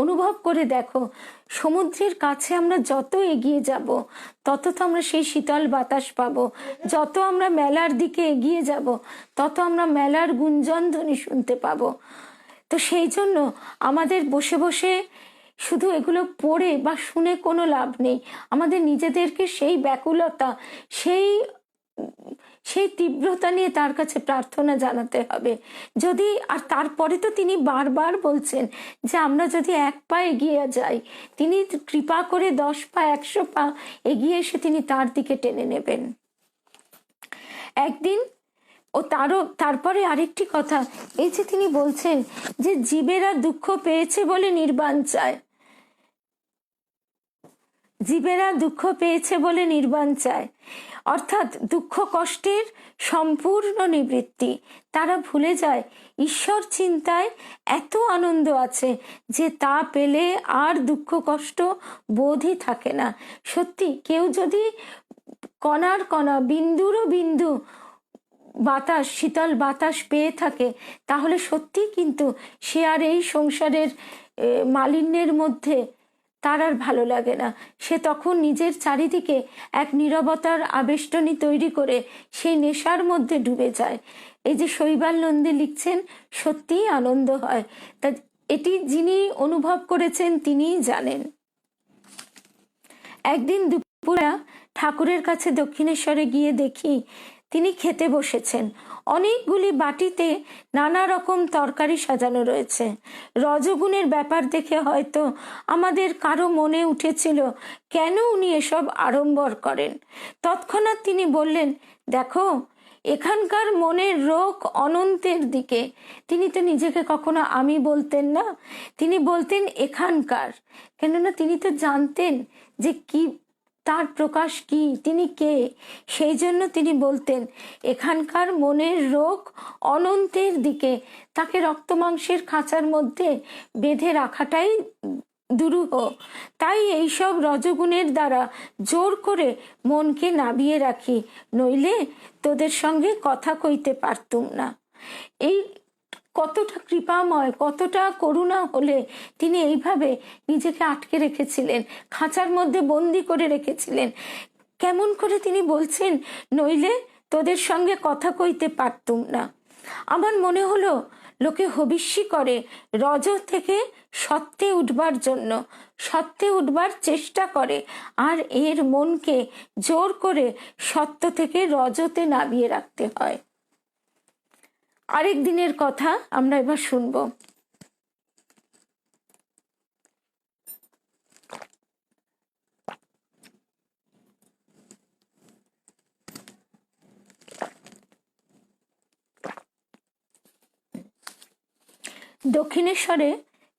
অনুভব করে দেখো, সমুদ্রের কাছে আমরা যত এগিয়ে যাব তত তো আমরা সেই শীতল বাতাস পাবো, যত আমরা মেলার দিকে এগিয়ে যাব তত আমরা মেলার গুঞ্জন ধ্বনি শুনতে পাবো। তো সেই জন্য আমাদের বসে বসে শুধু এগুলো পড়ে বা শুনে কোনো লাভ নেই, আমাদের নিজেদেরকে সেই ব্যাকুলতা, সেই তীব্রতা নিয়ে তার কাছে প্রার্থনা জানাতে হবে। যদি আর তারপরে তো তিনি বারবার বলছেন যে আমরা যদি 1 পা এগিয়ে যাই, তিনি কৃপা করে 10 পা 100 পা এগিয়ে এসে তিনি তার দিকে টেনে নেবেন একদিন। ও তারপরে আরেকটি কথা, এই যে তিনি বলছেন যে জীবেরা দুঃখ পেয়েছে বলে নির্বাণ চায়, জীবেরা দুঃখ পেয়েছে বলে নির্বাণ চায়, অর্থাৎ দুঃখ কষ্টের সম্পূর্ণ নিবৃত্তি। তারা ভুলে যায় ঈশ্বর চিন্তায় এত আনন্দ আছে যে তা পেলে আর দুঃখ কষ্ট বোধই থাকে না। সত্যি কেউ যদি কণার কণা, বিন্দুরও বিন্দু বাতাস, শীতল বাতাস পেয়ে থাকে, তাহলে সত্যি কিন্তু সে আর এই সংসারের মালিন্যের মধ্যে তার আর ভালো লাগে না। সে তখন নিজের চারিদিকে এক নীরবতার আবেষ্টনী তৈরি করে সেই নেশার মধ্যে ডুবে যায়। এই যে শৈবাল নন্দী লিখছেন, সত্যিই আনন্দ হয়। তা এটি যিনি অনুভব করেছেন তিনিই জানেন। একদিন দুপুরে ঠাকুরের কাছে দক্ষিণেশ্বরে গিয়ে দেখি তিনি খেতে বসেছেন। অনেকগুলি বাটিতে নানা রকম তরকারি সাজানো রয়েছে। রজগুণের ব্যাপার দেখে হয়তো আমাদের কারো মনে উঠেছিল কেন উনি এসব আড়ম্বর করেন। তৎক্ষণাৎ তিনি বললেন, দেখো এখানকার মনের রোগ অনন্তের দিকে। তিনি তো নিজেকে কখনো আমি বলতেন না, তিনি বলতেন এখানকার, কেননা তিনি তো জানতেন যে কি তার প্রকাশ কি, তিনি কে। সেই জন্য তিনি বলতেন এখানকার মনের রোগ অনন্তের দিকে। তাকে রক্ত মাংসের খাঁচার মধ্যে বেঁধে রাখাটাই দুরূহ। তাই এইসব রজগুণের দ্বারা জোর করে মনকে নাবিয়ে রাখি, নইলে তোদের সঙ্গে কথা কইতে পারতুম না। এই কতটা কৃপাময়, কতটা করুণা হলে তিনি এইভাবে নিজেকে আটকে রেখেছিলেন, খাঁচার মধ্যে বন্দি করে রেখেছিলেন। কেমন করে তিনি বলছেন, নইলে তোদের সঙ্গে কথা কইতে পারতুম না। আমার মনে হলো লোকে হবিষ্যি করে রজ থেকে সত্যে উঠবার জন্য, সত্যে উঠবার চেষ্টা করে, আর এর মনকে জোর করে সত্য থেকে রজতে নামিয়ে রাখতে হয়। আরেক দিনের কথা আমরা এবার শুনবো। দক্ষিণেশ্বরে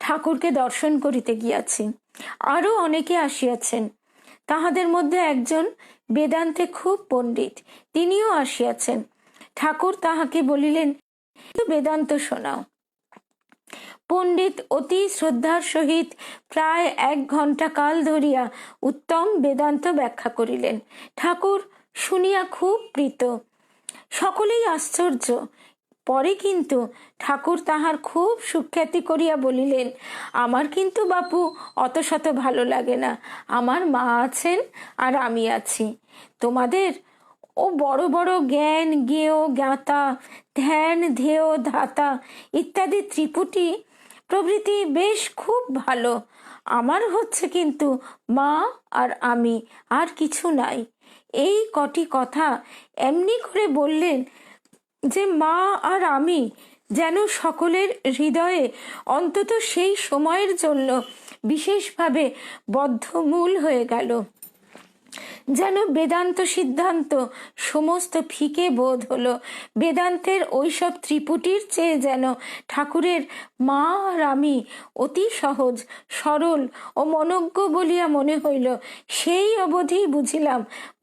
ঠাকুরকে দর্শন করিতে গিয়াছি। আরো অনেকে আসিয়াছেন, তাহাদের মধ্যে একজন বেদান্তে খুব পণ্ডিত, তিনিও আসিয়াছেন। ঠাকুর তাহাকে বলিলেন, বেদান্ত শোনাও। পণ্ডিত অতি শ্রদ্ধার সহিত প্রায় 1 ঘণ্টা কাল ধরিয়া উত্তম বেদান্ত ব্যাখ্যা করিলেন। ঠাকুর শুনিয়া খুব প্রীত, সকলেই আশ্চর্য। পরে কিন্তু ঠাকুর তাহার খুব সুখ্যাতি করিয়া বলিলেন, আমার কিন্তু বাপু অত শত ভালো লাগে না, আমার মা আছেন আর আমি আছি। তোমাদের ও বড় বড় জ্ঞান, জ্ঞেয়, জ্ঞাতা, ধ্যান, ধ্যেয়, ধাতা ইত্যাদি ত্রিপুটি প্রভৃতি বেশ খুব ভালো। আমার হচ্ছে কিন্তু মা আর আমি, আর কিছু নাই। এই কটি কথা এমনি করে বললেন যে মা আর আমি যেন সকলের হৃদয়ে অন্তত সেই সময়ের জন্য বিশেষভাবে বদ্ধমূল হয়ে গেল। যেন বেদান্ত সিদ্ধান্ত সমস্ত ফিকে বোধ হলো। বেদান্তের ওইসব ত্রিপুটির চেয়ে যেন ঠাকুরের মা আর আমি অতি সহজ, সরল ও মনজ্ঞ বলিয়া মনে হইল। সেই অবধি বুঝিলাম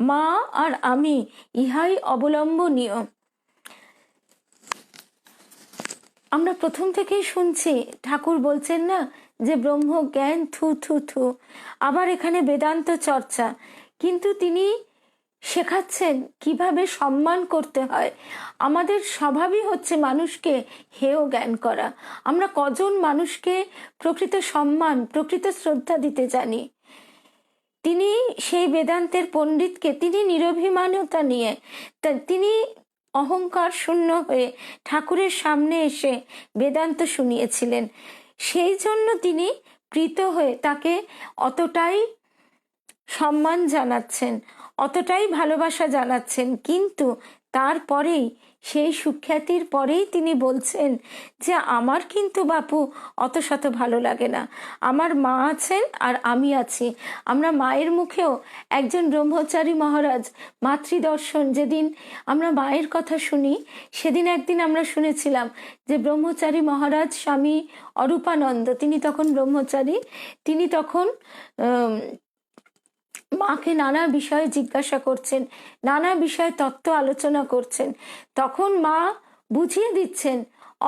মা আর আমি ইহাই অবলম্বনীয়। আমরা প্রথম থেকেই শুনছি ঠাকুর বলছেন না যে ব্রহ্ম জ্ঞান থু থু থু, আবার এখানে বেদান্ত চর্চা, কিন্তু তিনি শেখাচ্ছেন কিভাবে সম্মান করতে হয়। আমাদের স্বভাবই হচ্ছে মানুষকে হেয় জ্ঞান করা। আমরা কজন মানুষকে প্রকৃত সম্মান, প্রকৃত শ্রদ্ধা দিতে জানি। তিনি সেই বেদান্তের পণ্ডিতকে তিনি নিরভিমানতা নিয়ে, তিনি অহংকার শূন্য হয়ে ঠাকুরের সামনে এসে বেদান্ত শুনিয়েছিলেন। সেই জন্য তিনি প্রীত হয়ে তাকে অতটাই সম্মান জানাচ্ছেন, অতটাই ভালোবাসা জানাচ্ছেন। কিন্তু তারপরেই, সেই সুখ্যাতির পরেই তিনি বলছেন যে আমার কিন্তু বাপু অত শত ভালো লাগে না, আমার মা আছেন আর আমি আছি। আমরা মায়ের মুখেও একজন ব্রহ্মচারী মহারাজ মাতৃদর্শন, যেদিন আমরা মায়ের কথা শুনি সেদিন একদিন আমরা শুনেছিলাম যে ব্রহ্মচারী মহারাজ স্বামী অরূপানন্দ, তিনি তখন ব্রহ্মচারী, তিনি তখন মাকে নানা বিষয়ে জিজ্ঞাসা করছেন, নানা বিষয়ে তত্ত্ব আলোচনা করছেন। তখন মা বুঝিয়ে দিচ্ছেন,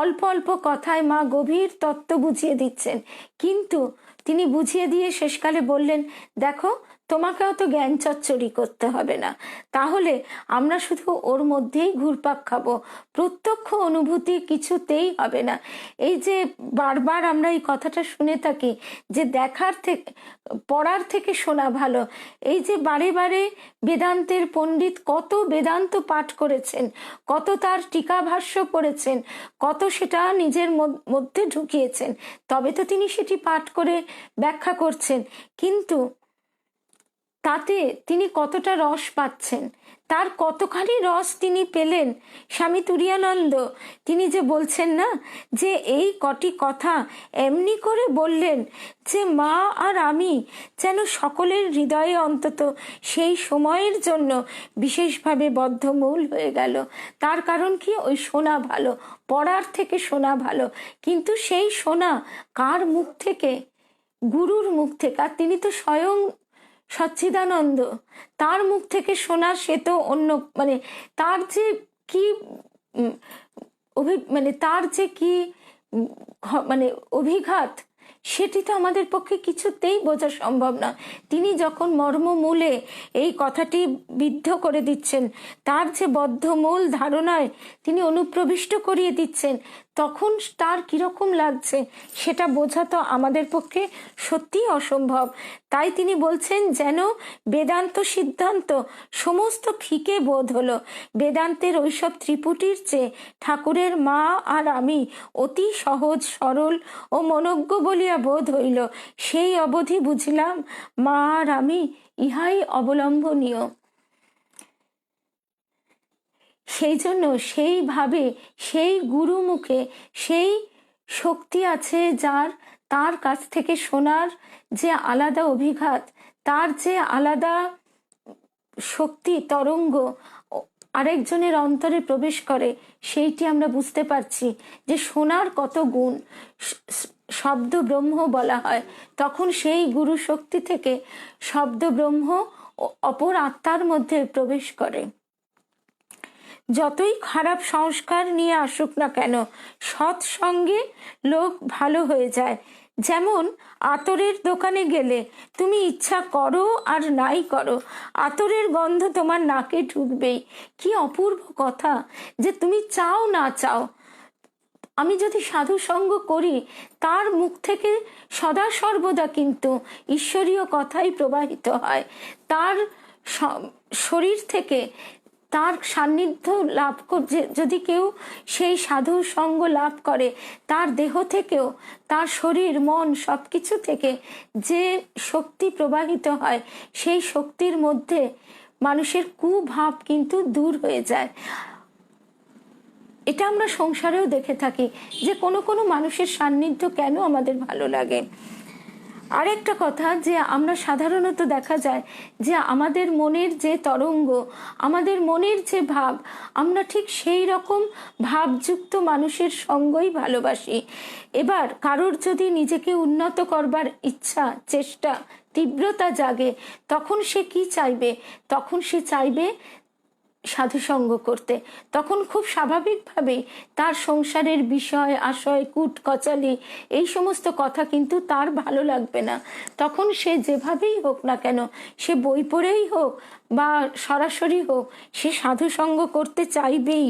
অল্প অল্প কথায় মা গভীর তত্ত্ব বুঝিয়ে দিচ্ছেন। কিন্তু তিনি বুঝিয়ে দিয়ে শেষকালে বললেন, দেখো তোমাকেও তো জ্ঞান চচ্চড়ি করতে হবে না, তাহলে আমরা শুধু ওর মধ্যেই ঘুরপাক খাবো, প্রত্যক্ষ অনুভূতি কিছুতেই হবে না। এই যে বারবার আমরা এই কথাটা শুনে থাকি যে দেখার থেকে, পড়ার থেকে শোনা ভালো, এই যে বারে বারে বেদান্তের পণ্ডিত কত বেদান্ত পাঠ করেছেন, কত তার টিকা ভাষ্য করেছেন, কত সেটা নিজের মধ্যে ঢুকিয়েছেন, তবে তো তিনি সেটি পাঠ করে ব্যাখ্যা করছেন। কিন্তু তাতে তিনি কতটা রস পাচ্ছেন, তার কতখানি রস তিনি পেলেন। স্বামী তুরীয়ানন্দ তিনি যে বলছেন না যে এই কটি কথা এমনি করে বললেন যে মা আর আমি যেন সকলের হৃদয়ে অন্তত সেই সময়ের জন্য বিশেষভাবে বদ্ধমূল হয়ে গেল। তার কারণ কি, ওই শোনা ভালো, পড়ার থেকে শোনা ভালো। কিন্তু সেই শোনা কার মুখ থেকে? গুরুর মুখ থেকে। আর তিনি তো স্বয়ং সচ্চিদানন্দ, তার মুখ থেকে শোনা সে তো অন্য, মানে তার যে কি তার যে কি মানে অভিঘাত, সেটি তো আমাদের পক্ষে কিছুতেই বোঝা সম্ভব না। তিনি যখন মর্মমূলে এই কথাটি বিদ্ধ করে দিচ্ছেন, তার যে বদ্ধমূল ধারণায় তিনি অনুপ্রবিষ্ট করিয়ে দিচ্ছেন, তখন তার কীরকম লাগছে সেটা বোঝা তো আমাদের পক্ষে সত্যিই অসম্ভব। তাই তিনি বলছেন, যেন বেদান্ত সিদ্ধান্ত সমস্ত ফিকে বোধ হলো। বেদান্তের ওইসব ত্রিপুটির চেয়ে ঠাকুরের মা আর আমি অতি সহজ সরল ও মনজ্ঞ বলিয়া বোধ হইল। সেই অবধি বুঝিলাম মা আর আমি ইহাই অবলম্বনীয়। সেই জন্য সেইভাবে সেই গুরু মুখে সেই শক্তি আছে যার, তার কাছ থেকে শোনার যে আলাদা অভিঘাত, তার যে আলাদা শক্তি তরঙ্গ আরেকজনের অন্তরে প্রবেশ করে, সেইটি আমরা বুঝতে পারছি যে শোনার কত গুণ। শব্দ ব্রহ্ম বলা হয়, তখন সেই গুরু শক্তি থেকে শব্দ ব্রহ্ম অপর আত্মার মধ্যে প্রবেশ করে। যতই খারাপ সংস্কার নিয়ে আসুক না কেন, সৎসঙ্গে লোক ভালো হয়ে যায়। যেমন আতরের দোকানে গেলে তুমি ইচ্ছা করো আর নাই করো, আতরের গন্ধ তোমার নাকে ঢুকবেই। কি অপূর্ব কথা যে তুমি চাও না চাও, আমি যদি সাধু সঙ্গ করি তার মুখ থেকে সদা সর্বদা কিন্তু ঈশ্বরীয় কথাই প্রবাহিত হয়। তার শরীর থেকে তার সান্নিধ্য লাভ করছে, যদি কেউ সেই সাধু সঙ্গ লাভ করে, তার দেহ থেকেও, তার শরীর মন সব কিছু থেকে যে শক্তি প্রবাহিত হয়, সেই শক্তির মধ্যে মানুষের কুভাব কিন্তু দূর হয়ে যায়। এটা আমরা সংসারেও দেখে থাকি যে কোনো কোনো মানুষের সান্নিধ্য কেন আমাদের ভালো লাগে। আরেকটা কথা, যে আমরা সাধারণত দেখা যায় যে আমাদের মনের যে তরঙ্গ, আমাদের মনের যে ভাব, আমরা ঠিক সেই রকম ভাবযুক্ত মানুষের সঙ্গই ভালোবাসি। এবার কারোর যদি নিজেকে উন্নত করবার ইচ্ছা, চেষ্টা, তীব্রতা জাগে, তখন সে কি চাইবে? তখন সে চাইবে সাধুসঙ্গ করতে। তখন খুব স্বাভাবিকভাবেই তার সংসারের বিষয় আশয় কুট কচালি এই সমস্ত কথা কিন্তু তার ভালো লাগবে না। তখন সে যেভাবেই হোক না কেন, সে বই পড়েই হোক বা সরাসরি হোক, সে সাধুসঙ্গ করতে চাইবেই।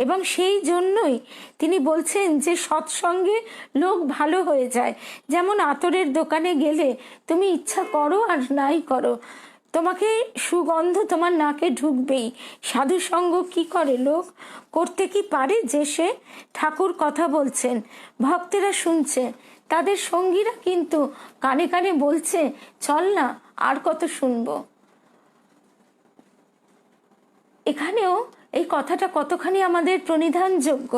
এবং সেই জন্যই তিনি বলছেন যে সৎসঙ্গে লোক ভালো হয়ে যায়। যেমন আতরের দোকানে গেলে তুমি ইচ্ছা করো আর নাই করো, তোমাকে সুগন্ধ তোমার নাকে ঢুকবেই। সাধু সঙ্গ কি করে লোক? করতে কি পারে যে সে? ঠাকুর কথা বলছেন, ভক্তেরা শুনছে, তাদের সঙ্গীরা কিন্তু কানে কানে বলছে, চল না আর কত শুনবো। এখানেও এই কথাটা কতখানি আমাদের প্রণিধানযোগ্য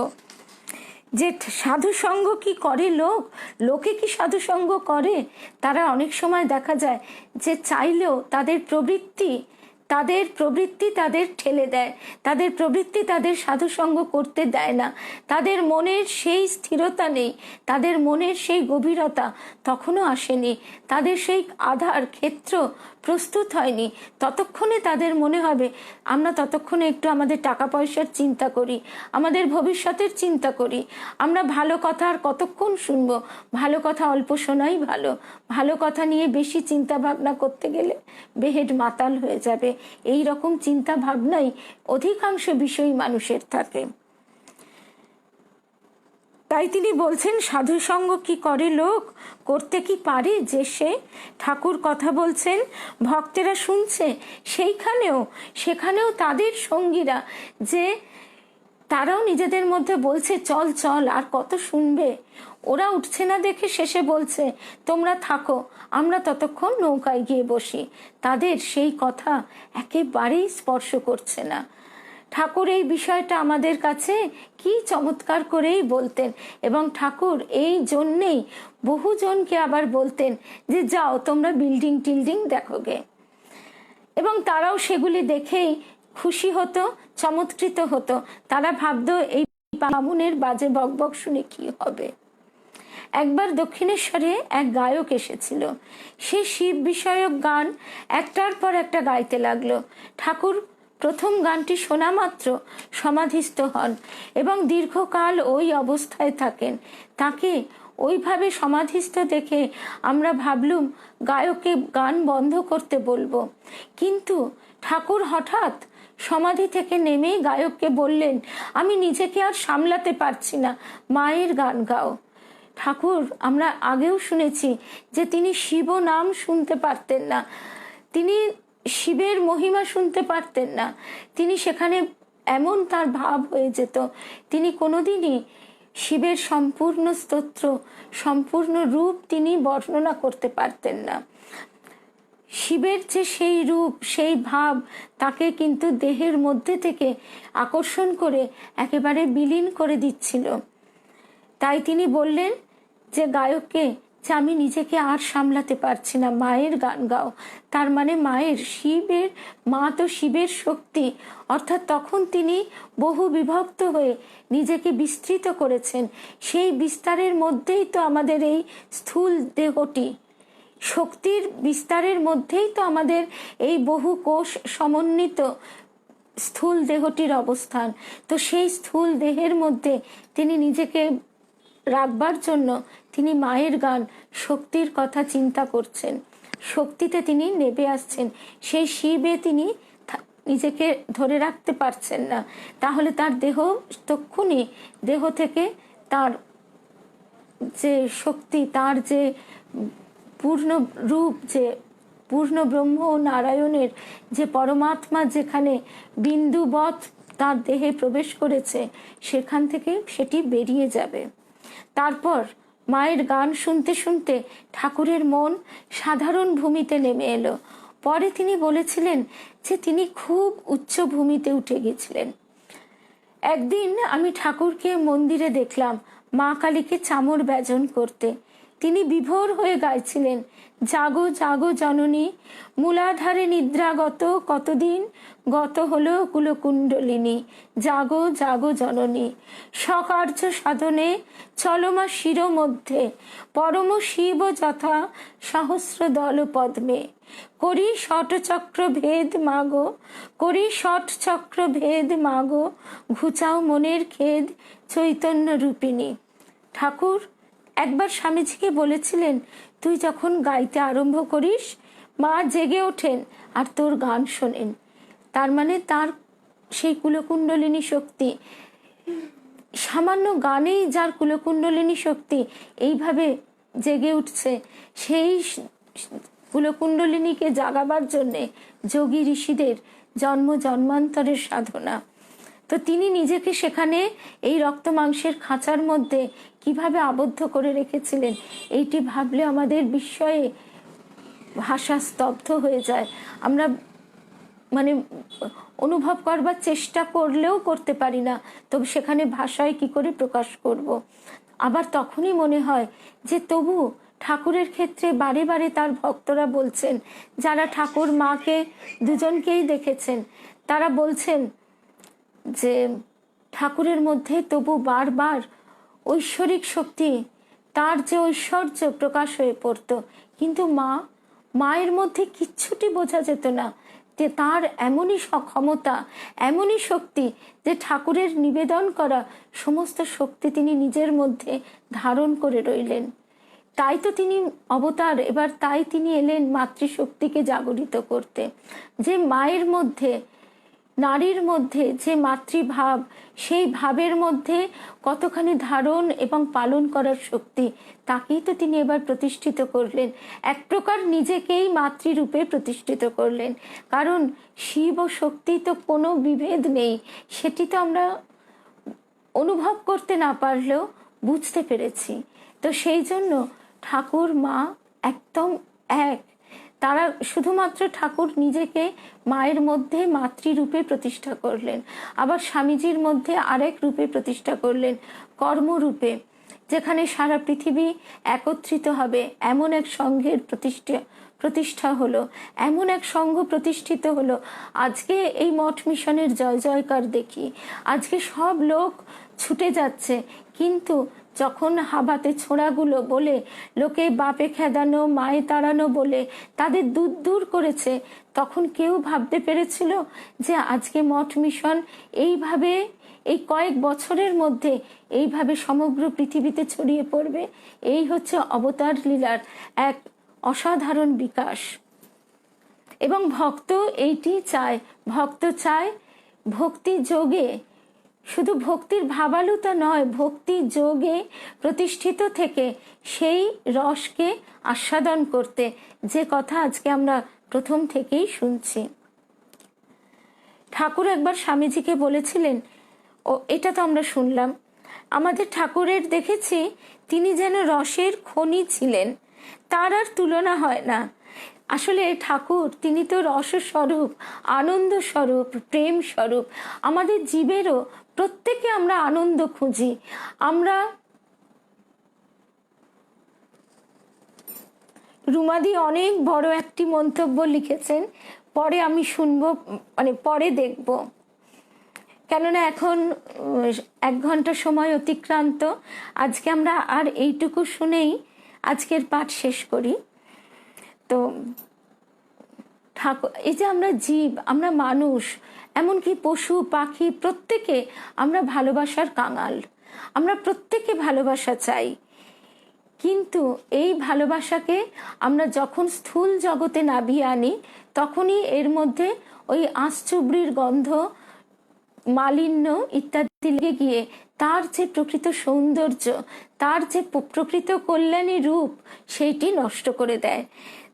যে সাধু সঙ্গ কি করে লোক? লোকে কি সাধু সঙ্গ করে? তারা অনেক সময় দেখা যায় যে চাইলেও তাদের প্রবৃত্তি তাদের ঠেলে দেয়, তাদের প্রবৃত্তি তাদের সাধুসঙ্গ করতে দেয় না। তাদের মনের সেই স্থিরতা নেই, তাদের মনের সেই গভীরতা তখনও আসেনি, তাদের সেই আধার ক্ষেত্র প্রস্তুত হয়নি। ততক্ষণে তাদের মনে হবে আমরা ততক্ষণে একটু আমাদের টাকা পয়সার চিন্তা করি, আমাদের ভবিষ্যতের চিন্তা করি। আমরা ভালো কথা আর কতক্ষণ শুনবো? ভালো কথা অল্প শোনাই ভালো। ভালো কথা নিয়ে বেশি চিন্তা ভাবনা করতে গেলে বেহেড মাতাল হয়ে যাবে। এই রকম চিন্তা ভাবনাই অধিকাংশ বিষয়ী মানুষের থাকে। তাই তিনি বলছেন, সাধু সঙ্গ কি করে লোক? করতে কি পারে যে সে? ঠাকুর কথা বলছেন, ভক্তেরা শুনছে, সেখানেও তাদের সঙ্গীরা যে তারাও নিজেদের মধ্যে বলছে চল চল আর কত শুনবে। ওরা উঠছে না দেখে শেষে বলছে তোমরা থাকো, আমরা ততক্ষণ নৌকায় গিয়ে বসি। তাদের সেই কথা একেবারেই স্পর্শ করছে না। ঠাকুর এই বিষয়টা আমাদের কাছে কি চমৎকার করেই বলতেন, এবং ঠাকুর এই জন্যেই বহুজনকে আবার বলতেন যে যাও তোমরা বিল্ডিং টিল্ডিং দেখো গে। এবং তারাও সেগুলি দেখেই খুশি হতো, চমৎকৃত হতো। তারা ভাবতো এই বামুনের বাজে বকবক শুনে কি হবে। একবার দক্ষিণেশ্বরে এক গায়ক এসেছিল, সে শিব বিষয়ক গান একটার পর একটা গাইতে লাগলো। ঠাকুর প্রথম গানটি শোনা মাত্র সমাধিস্থ হন এবং দীর্ঘকাল ওই অবস্থায় থাকেন। তাকে ওইভাবে সমাধিস্থ দেখে আমরা ভাবলুম গায়ককে গান বন্ধ করতে বলবো, কিন্তু ঠাকুর হঠাৎ সমাধি থেকে নেমেই গায়ককে বললেন, আমি নিজেকে আর সামলাতে পারছি না, মায়ের গান গাও। ঠাকুর আমরা আগেও শুনেছি যে তিনি শিব নাম শুনতে পারতেন না, তিনি শিবের মহিমা শুনতে পারতেন না। তিনি সেখানে এমন তার ভাব হয়ে যেত, তিনি কোনোদিনই শিবের সম্পূর্ণ স্তোত্র, সম্পূর্ণ রূপ তিনি বর্ণনা করতে পারতেন না। শিবের যে সেই রূপ, সেই ভাব তাকে কিন্তু দেহের মধ্যে থেকে আকর্ষণ করে একেবারে বিলীন করে দিচ্ছিল। তাই তিনি বললেন যে গায়ককে, যে আমি নিজেকে আর সামলাতে পারছি না, মায়ের গান গাও। তার মানে মায়ের, শিবের, মা তো শিবের শক্তি, অর্থাৎ তখন তিনি বহু বিভক্ত হয়ে নিজেকে বিস্তৃত করেছেন। সেই বিস্তারের মধ্যেই তো আমাদের এই স্থূল দেহটি, শক্তির বিস্তারের মধ্যেই তো আমাদের এই বহু কোষ সমন্বিত স্থূল দেহটির অবস্থান। তো সেই স্থূল দেহের মধ্যে তিনি নিজেকে রাখবার জন্য তিনি মায়ের গান, শক্তির কথা চিন্তা করছেন, শক্তিতে তিনি নেমে আসছেন, সেই শিবে তিনি নিজেকে ধরে রাখতে পারছেন না। তাহলে তার দেহ তক্ষুনি, দেহ থেকে তার যে শক্তি, তার যে পূর্ণ রূপ, যে পূর্ণ ব্রহ্ম নারায়ণের যে পরমাত্মা যেখানে বিন্দুবৎ তার দেহে প্রবেশ করেছে, সেখান থেকে সেটি বেরিয়ে যাবে। তারপর মায়ের গান শুনতে শুনতে ঠাকুরের মন সাধারণ ভূমিতে নেমে এলো। পরে তিনি বলেছিলেন যে তিনি খুব উচ্চ ভূমিতে উঠে গেছিলেন। একদিন আমি ঠাকুরকে মন্দিরে দেখলাম মা কালীকে চামর ব্যজন করতে। তিনি বিভোর হয়ে গাইছিলেন, জাগো জাগো জননী, মূলাধারে নিদ্রাগত কতদিন, গত হলো কুলকুণ্ডলিনী, জাগো জাগো জননী, সকার্য সাধনে চলমা শির মধ্যে, পরম শিব যথা সহস্র দল পদ্মে, করি ষটচক্র ভেদ মাগো, করি ষট চক্র ভেদ মাগো, ঘুচাও মনের খেদ চৈতন্য রূপিণী। ঠাকুর একবার স্বামীজিকে বলেছিলেন, তুই যখন গাইতে আরম্ভ করিস মা জেগে ওঠেন আর তোর গান শোনেন। তার মানে তার সেই কুলকুণ্ডলিনী শক্তি, সামান্য গানেই যার কুলকুণ্ডলিনী শক্তি এইভাবে জেগে উঠছে, সেই কুলকুণ্ডলিনীকে জাগাবার জন্যে যোগী ঋষিদের জন্ম জন্মান্তরের সাধনা। তো তিনি নিজেকে সেখানে এই রক্ত মাংসের খাঁচার মধ্যে কিভাবে আবদ্ধ করে রেখেছিলেন, এইটি ভাবলে আমাদের বিস্ময়ে ভাষা স্তব্ধ হয়ে যায়। আমরা মানে অনুভব করবার চেষ্টা করলেও করতে পারি না, তবে সেখানে ভাষায় কি করে প্রকাশ করব। আবার তখনই মনে হয় যে তবু ঠাকুরের ক্ষেত্রে বারে বারে তার ভক্তরা বলছেন, যারা ঠাকুর মাকে দুজনকেই দেখেছেন, তারা বলছেন যে ঠাকুরের মধ্যে তবু বারবার ঐশ্বরিক শক্তি, তার যে ঐশ্বর্য প্রকাশ হয়ে পড়ত, কিন্তু মায়ের মধ্যে কিচ্ছুটি বোঝা যেত না, যে তার এমনই ক্ষমতা, এমনই শক্তি যে ঠাকুরের নিবেদন করা সমস্ত শক্তি তিনি নিজের মধ্যে ধারণ করে রইলেন। তাই তো তিনি অবতার, এবার তাই তিনি এলেন মাতৃশক্তিকে জাগরিত করতে। যে মায়ের মধ্যে, নারীর মধ্যে যে মাতৃভাব, সেই ভাবের মধ্যে কতখানি ধারণ এবং পালন করার শক্তি, তাকেই তো তিনি এবার প্রতিষ্ঠিত করলেন, এক প্রকার নিজেকেই মাতৃরূপে প্রতিষ্ঠিত করলেন। কারণ শিব ও শক্তি তো কোনো বিভেদ নেই, সেটি তো আমরা অনুভব করতে না পারলেও বুঝতে পেরেছি। তো সেই জন্য ঠাকুর মা একদম এক। তারা শুধুমাত্র ঠাকুর নিজেকে মায়ের মধ্যে মাতৃরূপে প্রতিষ্ঠা করলেন, আবার স্বামীজির মধ্যে আরেক রূপে প্রতিষ্ঠা করলেন, কর্মরূপে, যেখানে সারা পৃথিবী একত্রিত হবে এমন এক সংঘের প্রতিষ্ঠা হলো, এমন এক সংঘ প্রতিষ্ঠিত হলো। আজকে এই মঠ মিশনের জয় জয়কার দেখি, আজকে সব লোক ছুটে যাচ্ছে, কিন্তু যখন হাবাতে ছোঁড়াগুলো বলে লোকে বাপে খেদানো মায়ে তাড়ানো বলে তাদের দূর দূর করেছে, তখন কেউ ভাবতে পেরেছিল যে আজকে মঠ মিশন এইভাবে এই কয়েক বছরের মধ্যে এইভাবে সমগ্র পৃথিবীতে ছড়িয়ে পড়বে? এই হচ্ছে অবতার লীলার এক অসাধারণ বিকাশ। এবং ভক্ত এইটি চায়, ভক্ত চায় ভক্তি যোগে, শুধু ভক্তির ভাবালুতা নয়, ভক্তি যোগে প্রতিষ্ঠিত থেকে সেই রসকে আস্বাদন করতে, যে কথা আজকে আমরা প্রথম থেকেই শুনছি। ঠাকুর একবার স্বামীজিকে বলেছিলেন, ও এটা তো আমরা শুনলাম, আমাদের ঠাকুরের দেখেছি তিনি যেন রসের খনি ছিলেন, তার আর তুলনা হয় না। আসলে ঠাকুর তিনি তো রসস্বরূপ, আনন্দ স্বরূপ, প্রেম স্বরূপ। আমাদের জীবেরও প্রত্যেকে আমরা আনন্দ খুঁজি। আমরা রুমাদি অনেক বড় একটি মন্তব্য লিখেছেন, পরে আমি শুনবো, মানে পরে দেখব, কেননা এখন 1 ঘন্টা সময় অতিক্রান্ত। আজকে আমরা আর এইটুকু শুনেই আজকের পাঠ শেষ করি। তো ঠাকুর, এই যে আমরা জীব, আমরা মানুষ, এমনকি পশু পাখি, প্রত্যেকে আমরা ভালোবাসার কাঙাল। আমরা প্রত্যেকে ভালোবাসা চাই, কিন্তু এই ভালোবাসাকে আমরা যখন স্থূল জগতে নামিয়ে আনি, তখনই এর মধ্যে ওই আঁশচুবড়ির গন্ধ, মালিন্য ইত্যাদি লেগে গিয়ে তার যে প্রকৃত সৌন্দর্য, তার যে প্রকৃত কল্যাণী রূপ, সেইটি নষ্ট করে দেয়।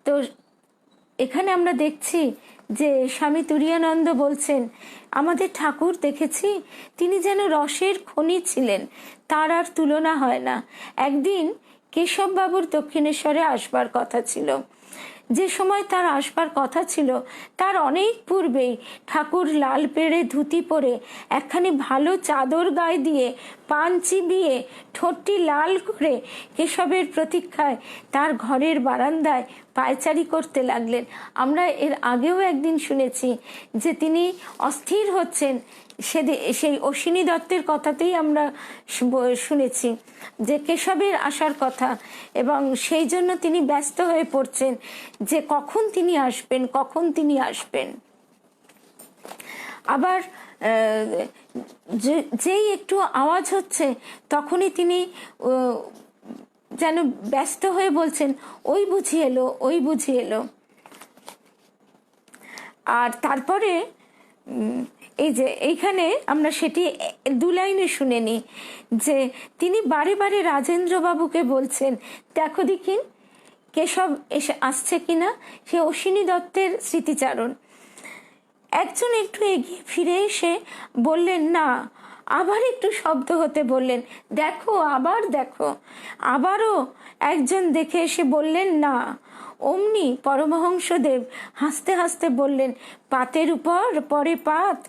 তো এখানে আমরা দেখছি যে স্বামী তুরীয়ানন্দ বলছেন, আমাদের ঠাকুর দেখেছি তিনি যেন রসের খনি ছিলেন, তার আর তুলনা হয় না। একদিন কেশববাবুর দক্ষিণেশ্বরে আসবার কথা ছিল। যে সময় তার আসবার কথা ছিল, তার অনেক পূর্বেই ঠাকুর লাল পেড়ে ধুতি পরে একখানি ভালো চাদর গায়ে দিয়ে, পান চিবিয়ে, ঠোঁটটি লাল করে কেশবের প্রতীক্ষায় তার ঘরের বারান্দায় পায়চারি করতে লাগলেন। আমরা এর আগেও একদিন শুনেছি যে তিনি অস্থির হচ্ছেন, সেই অশ্বিনী দত্তের কথাতেই আমরা শুনেছি যে কেশবের আসার কথা, এবং সেই জন্য তিনি ব্যস্ত হয়ে পড়ছেন যে কখন তিনি আসবেন, কখন তিনি আসবেন। আবার যেই একটু আওয়াজ হচ্ছে, তখনই তিনি যেন ব্যস্ত হয়ে বলছেন, ওই বুঝি এলো, ওই বুঝি এলো। আর তারপরে এই যে এইখানে আমরা সেটি 2 লাইনে শুনে নিই যে তিনি বারে বারে রাজেন্দ্র বাবুকে বলছেন, দেখো দেখিন কেশব এসে আসছে কিনা। সে অশ্বিনী দত্তের স্মৃতিচারণ। একজন একটু এগিয়ে ফিরে এসে বললেন, না। আবার একটু শব্দ হতে বললেন, দেখো, আবার দেখো। আবারও একজন দেখে এসে বললেন, না। অমনি পরমহংসদেব হাসতে হাসতে বললেন, পাতের উপর পরে পাত,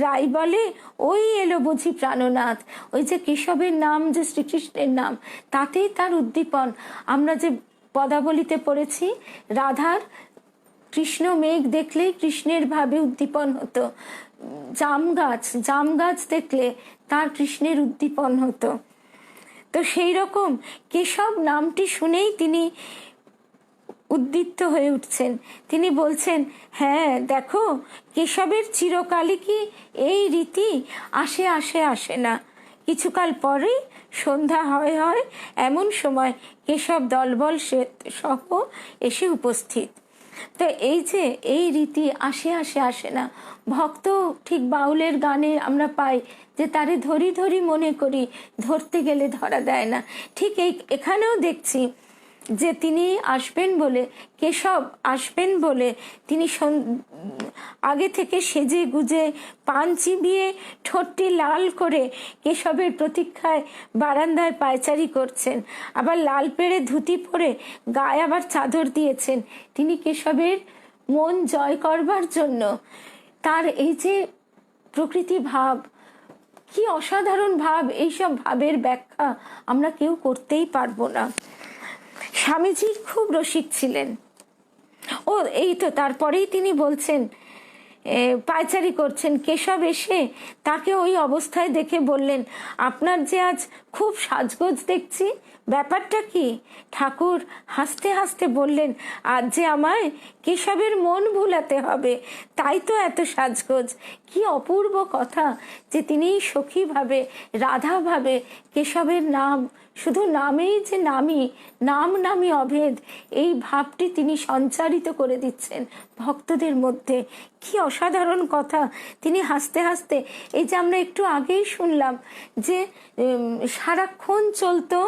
রাই বলে ওই এলো বুঝি প্রাণনাথ। ওই যে কেশবের নাম, যে শ্রীকৃষ্ণের নাম, তাতেই তার উদ্দীপন। আমরা যে পদাবলিতে পড়েছি, রাধার কৃষ্ণ মেঘ দেখলেই কৃষ্ণের ভাবে উদ্দীপন হতো, জাম গাছ দেখলে তার কৃষ্ণের উদ্দীপন হতো। তো সেই রকম কেশব নামটি শুনেই তিনি উদ্দীপ্ত হয়ে উঠছেন। তিনি বলছেন, হ্যাঁ দেখো, কেশবের চিরকালই কি এই রীতি, আসে আসে আসে না। কিছুকাল পরে সন্ধ্যা হয় হয় এমন সময় কেশব দলবল সহ এসে উপস্থিত। তো এই যে এই রীতি আসে আসে আসে না, ভক্ত ঠিক বাউলের গানে আমরা পাই যে তারে ধরি ধরি মনে করি, ধরতে গেলে ধরা দেয় না। ঠিক এখানেও দেখছি যে তিনি আসবেন বলে, কেশব আসবেন বলে তিনি আগে থেকে সেজে গুজে, পান চিবিয়ে, ঠোঁটটি লাল করে কেশবের প্রতীক্ষায় বারান্দায় পায়চারি করছেন। আবার লাল পেড়ে ধুতি পরে গায়ে আবার চাদর দিয়েছেন। তিনি কেশবের মন জয় করবার জন্য। তার এই যে প্রকৃতি ভাব, কি অসাধারণ ভাব! এইসব ভাবের ব্যাখ্যা আমরা কেউ করতেই পারবো না। স্বামীজি খুব রসিক ছিলেন। ও এই তো তারপরেই তিনি বলছেন, পায়চারি করছেন, কেশব এসে তাকে ওই অবস্থায় দেখে বললেন, আপনার যে আজ খুব সাজগোজ দেখছি, ব্যাপারটা কি? ঠাকুর হাসতে হাসতে বললেন, আজ যে আমায় কেশবের মন ভুলাতে হবে, তাই তো এত সাজগোজ। কি অপূর্ব কথা যে তিনি সখীভাবে, রাধাভাবে কেশবের নাম, শুধু নামেই যে নামি, নাম নামি অভেদ, এই ভাবটি তিনি সঞ্চারিত করে দিচ্ছেন ভক্তদের মধ্যে। কি অসাধারণ কথা! তিনি হাসতে হাসতে, এই যে আমরা একটু আগেই শুনলাম যে সারাক্ষণ চলতো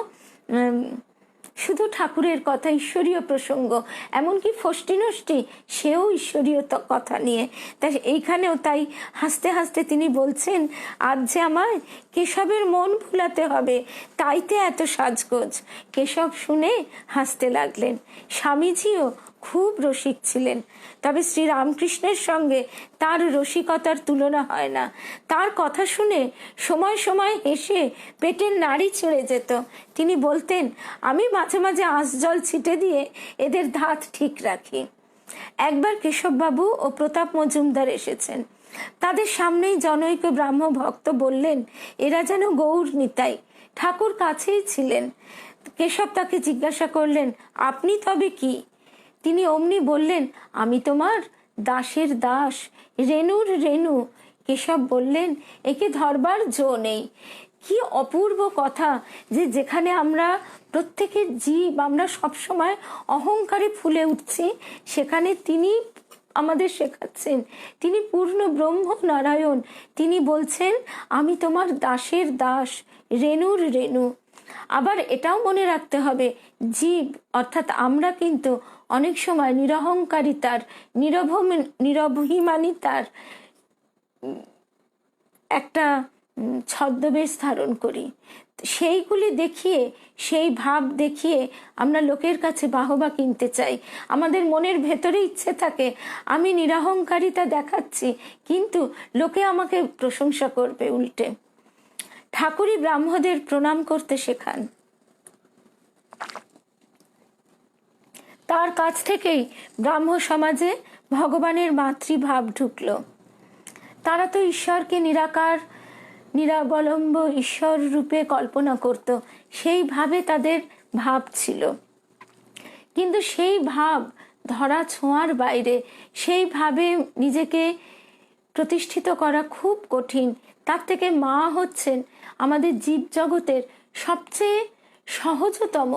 শুধু ঠাকুরের কথা, ঈশ্বরীয় প্রসঙ্গ, এমনকি ফষ্টি নষ্টি সেও ঈশ্বরীয় কথা নিয়ে। তাই এইখানেও তাই হাসতে হাসতে তিনি বলছেন, আজ যে আমায় কেশবের মন ভুলাতে হবে, তাইতে এত সাজগোজ। কেশব শুনে হাসতে লাগলেন। স্বামীজিও খুব রসিক ছিলেন, তবে শ্রী রামকৃষ্ণের সঙ্গে তার রসিকতার তুলনা হয় না। তার কথা শুনে সময় সময় হেসে পেটের নাড়ি ছেড়ে যেত। তিনি বলতেন, আমি মাঝে মাঝে আঁশ জল ছিটে দিয়ে এদের ধাত ঠিক রাখি। একবার কেশববাবু ও প্রতাপ মজুমদার এসেছেন। তাদের সামনেই জনৈক ব্রাহ্ম ভক্ত বললেন, এরা যেন গৌর নিতাই। ঠাকুর কাছেই ছিলেন। কেশব তাকে জিজ্ঞাসা করলেন, আপনি তবে কি? তিনি অমনি বললেন, আমি তোমার দাসের দাস, রেণুর রেণু। কেশব বললেন, একে ধরবার জো নেই। কি অপূর্ব কথা যে যেখানে আমরা প্রত্যেকের জীব, আমরা সবসময় অহংকারে ফুলে উঠছি, সেখানে তিনি আমাদের শেখাচ্ছেন, তিনি পূর্ণ ব্রহ্ম নারায়ণ। তিনি বলছেন, আমি তোমার দাসের দাস, রেণুর রেণু। আবার এটাও মনে রাখতে হবে, জীব অর্থাৎ আমরা কিন্তু অনেক সময় নিরহংকারিতার, নিরভিমানিতার একটা ছদ্মবেশ ধারণ করি। সেইগুলি দেখিয়ে, সেই ভাব দেখিয়ে আমরা লোকের কাছে বাহবা কিনতে চাই। আমাদের মনের ভেতরে ইচ্ছে থাকে, আমি নিরহংকারিতা দেখাচ্ছি, কিন্তু লোকে আমাকে প্রশংসা করবে উল্টে। ঠাকুরই ব্রাহ্মদের প্রণাম করতে শেখান। তার কাছ থেকেই ব্রাহ্ম সমাজে ভগবানের মাতৃভাব ঢুকল। তারা তো ঈশ্বরকে নিরাকার, নিরাবলম্ব ঈশ্বর রূপে কল্পনা করত, সেইভাবে তাদের ভাব ছিল। কিন্তু সেই ভাব ধরা ছোঁয়ার বাইরে, সেইভাবে নিজেকে প্রতিষ্ঠিত করা খুব কঠিন। তার থেকে মা হচ্ছেন আমাদের জীব জগতের সবচেয়ে সহজতম,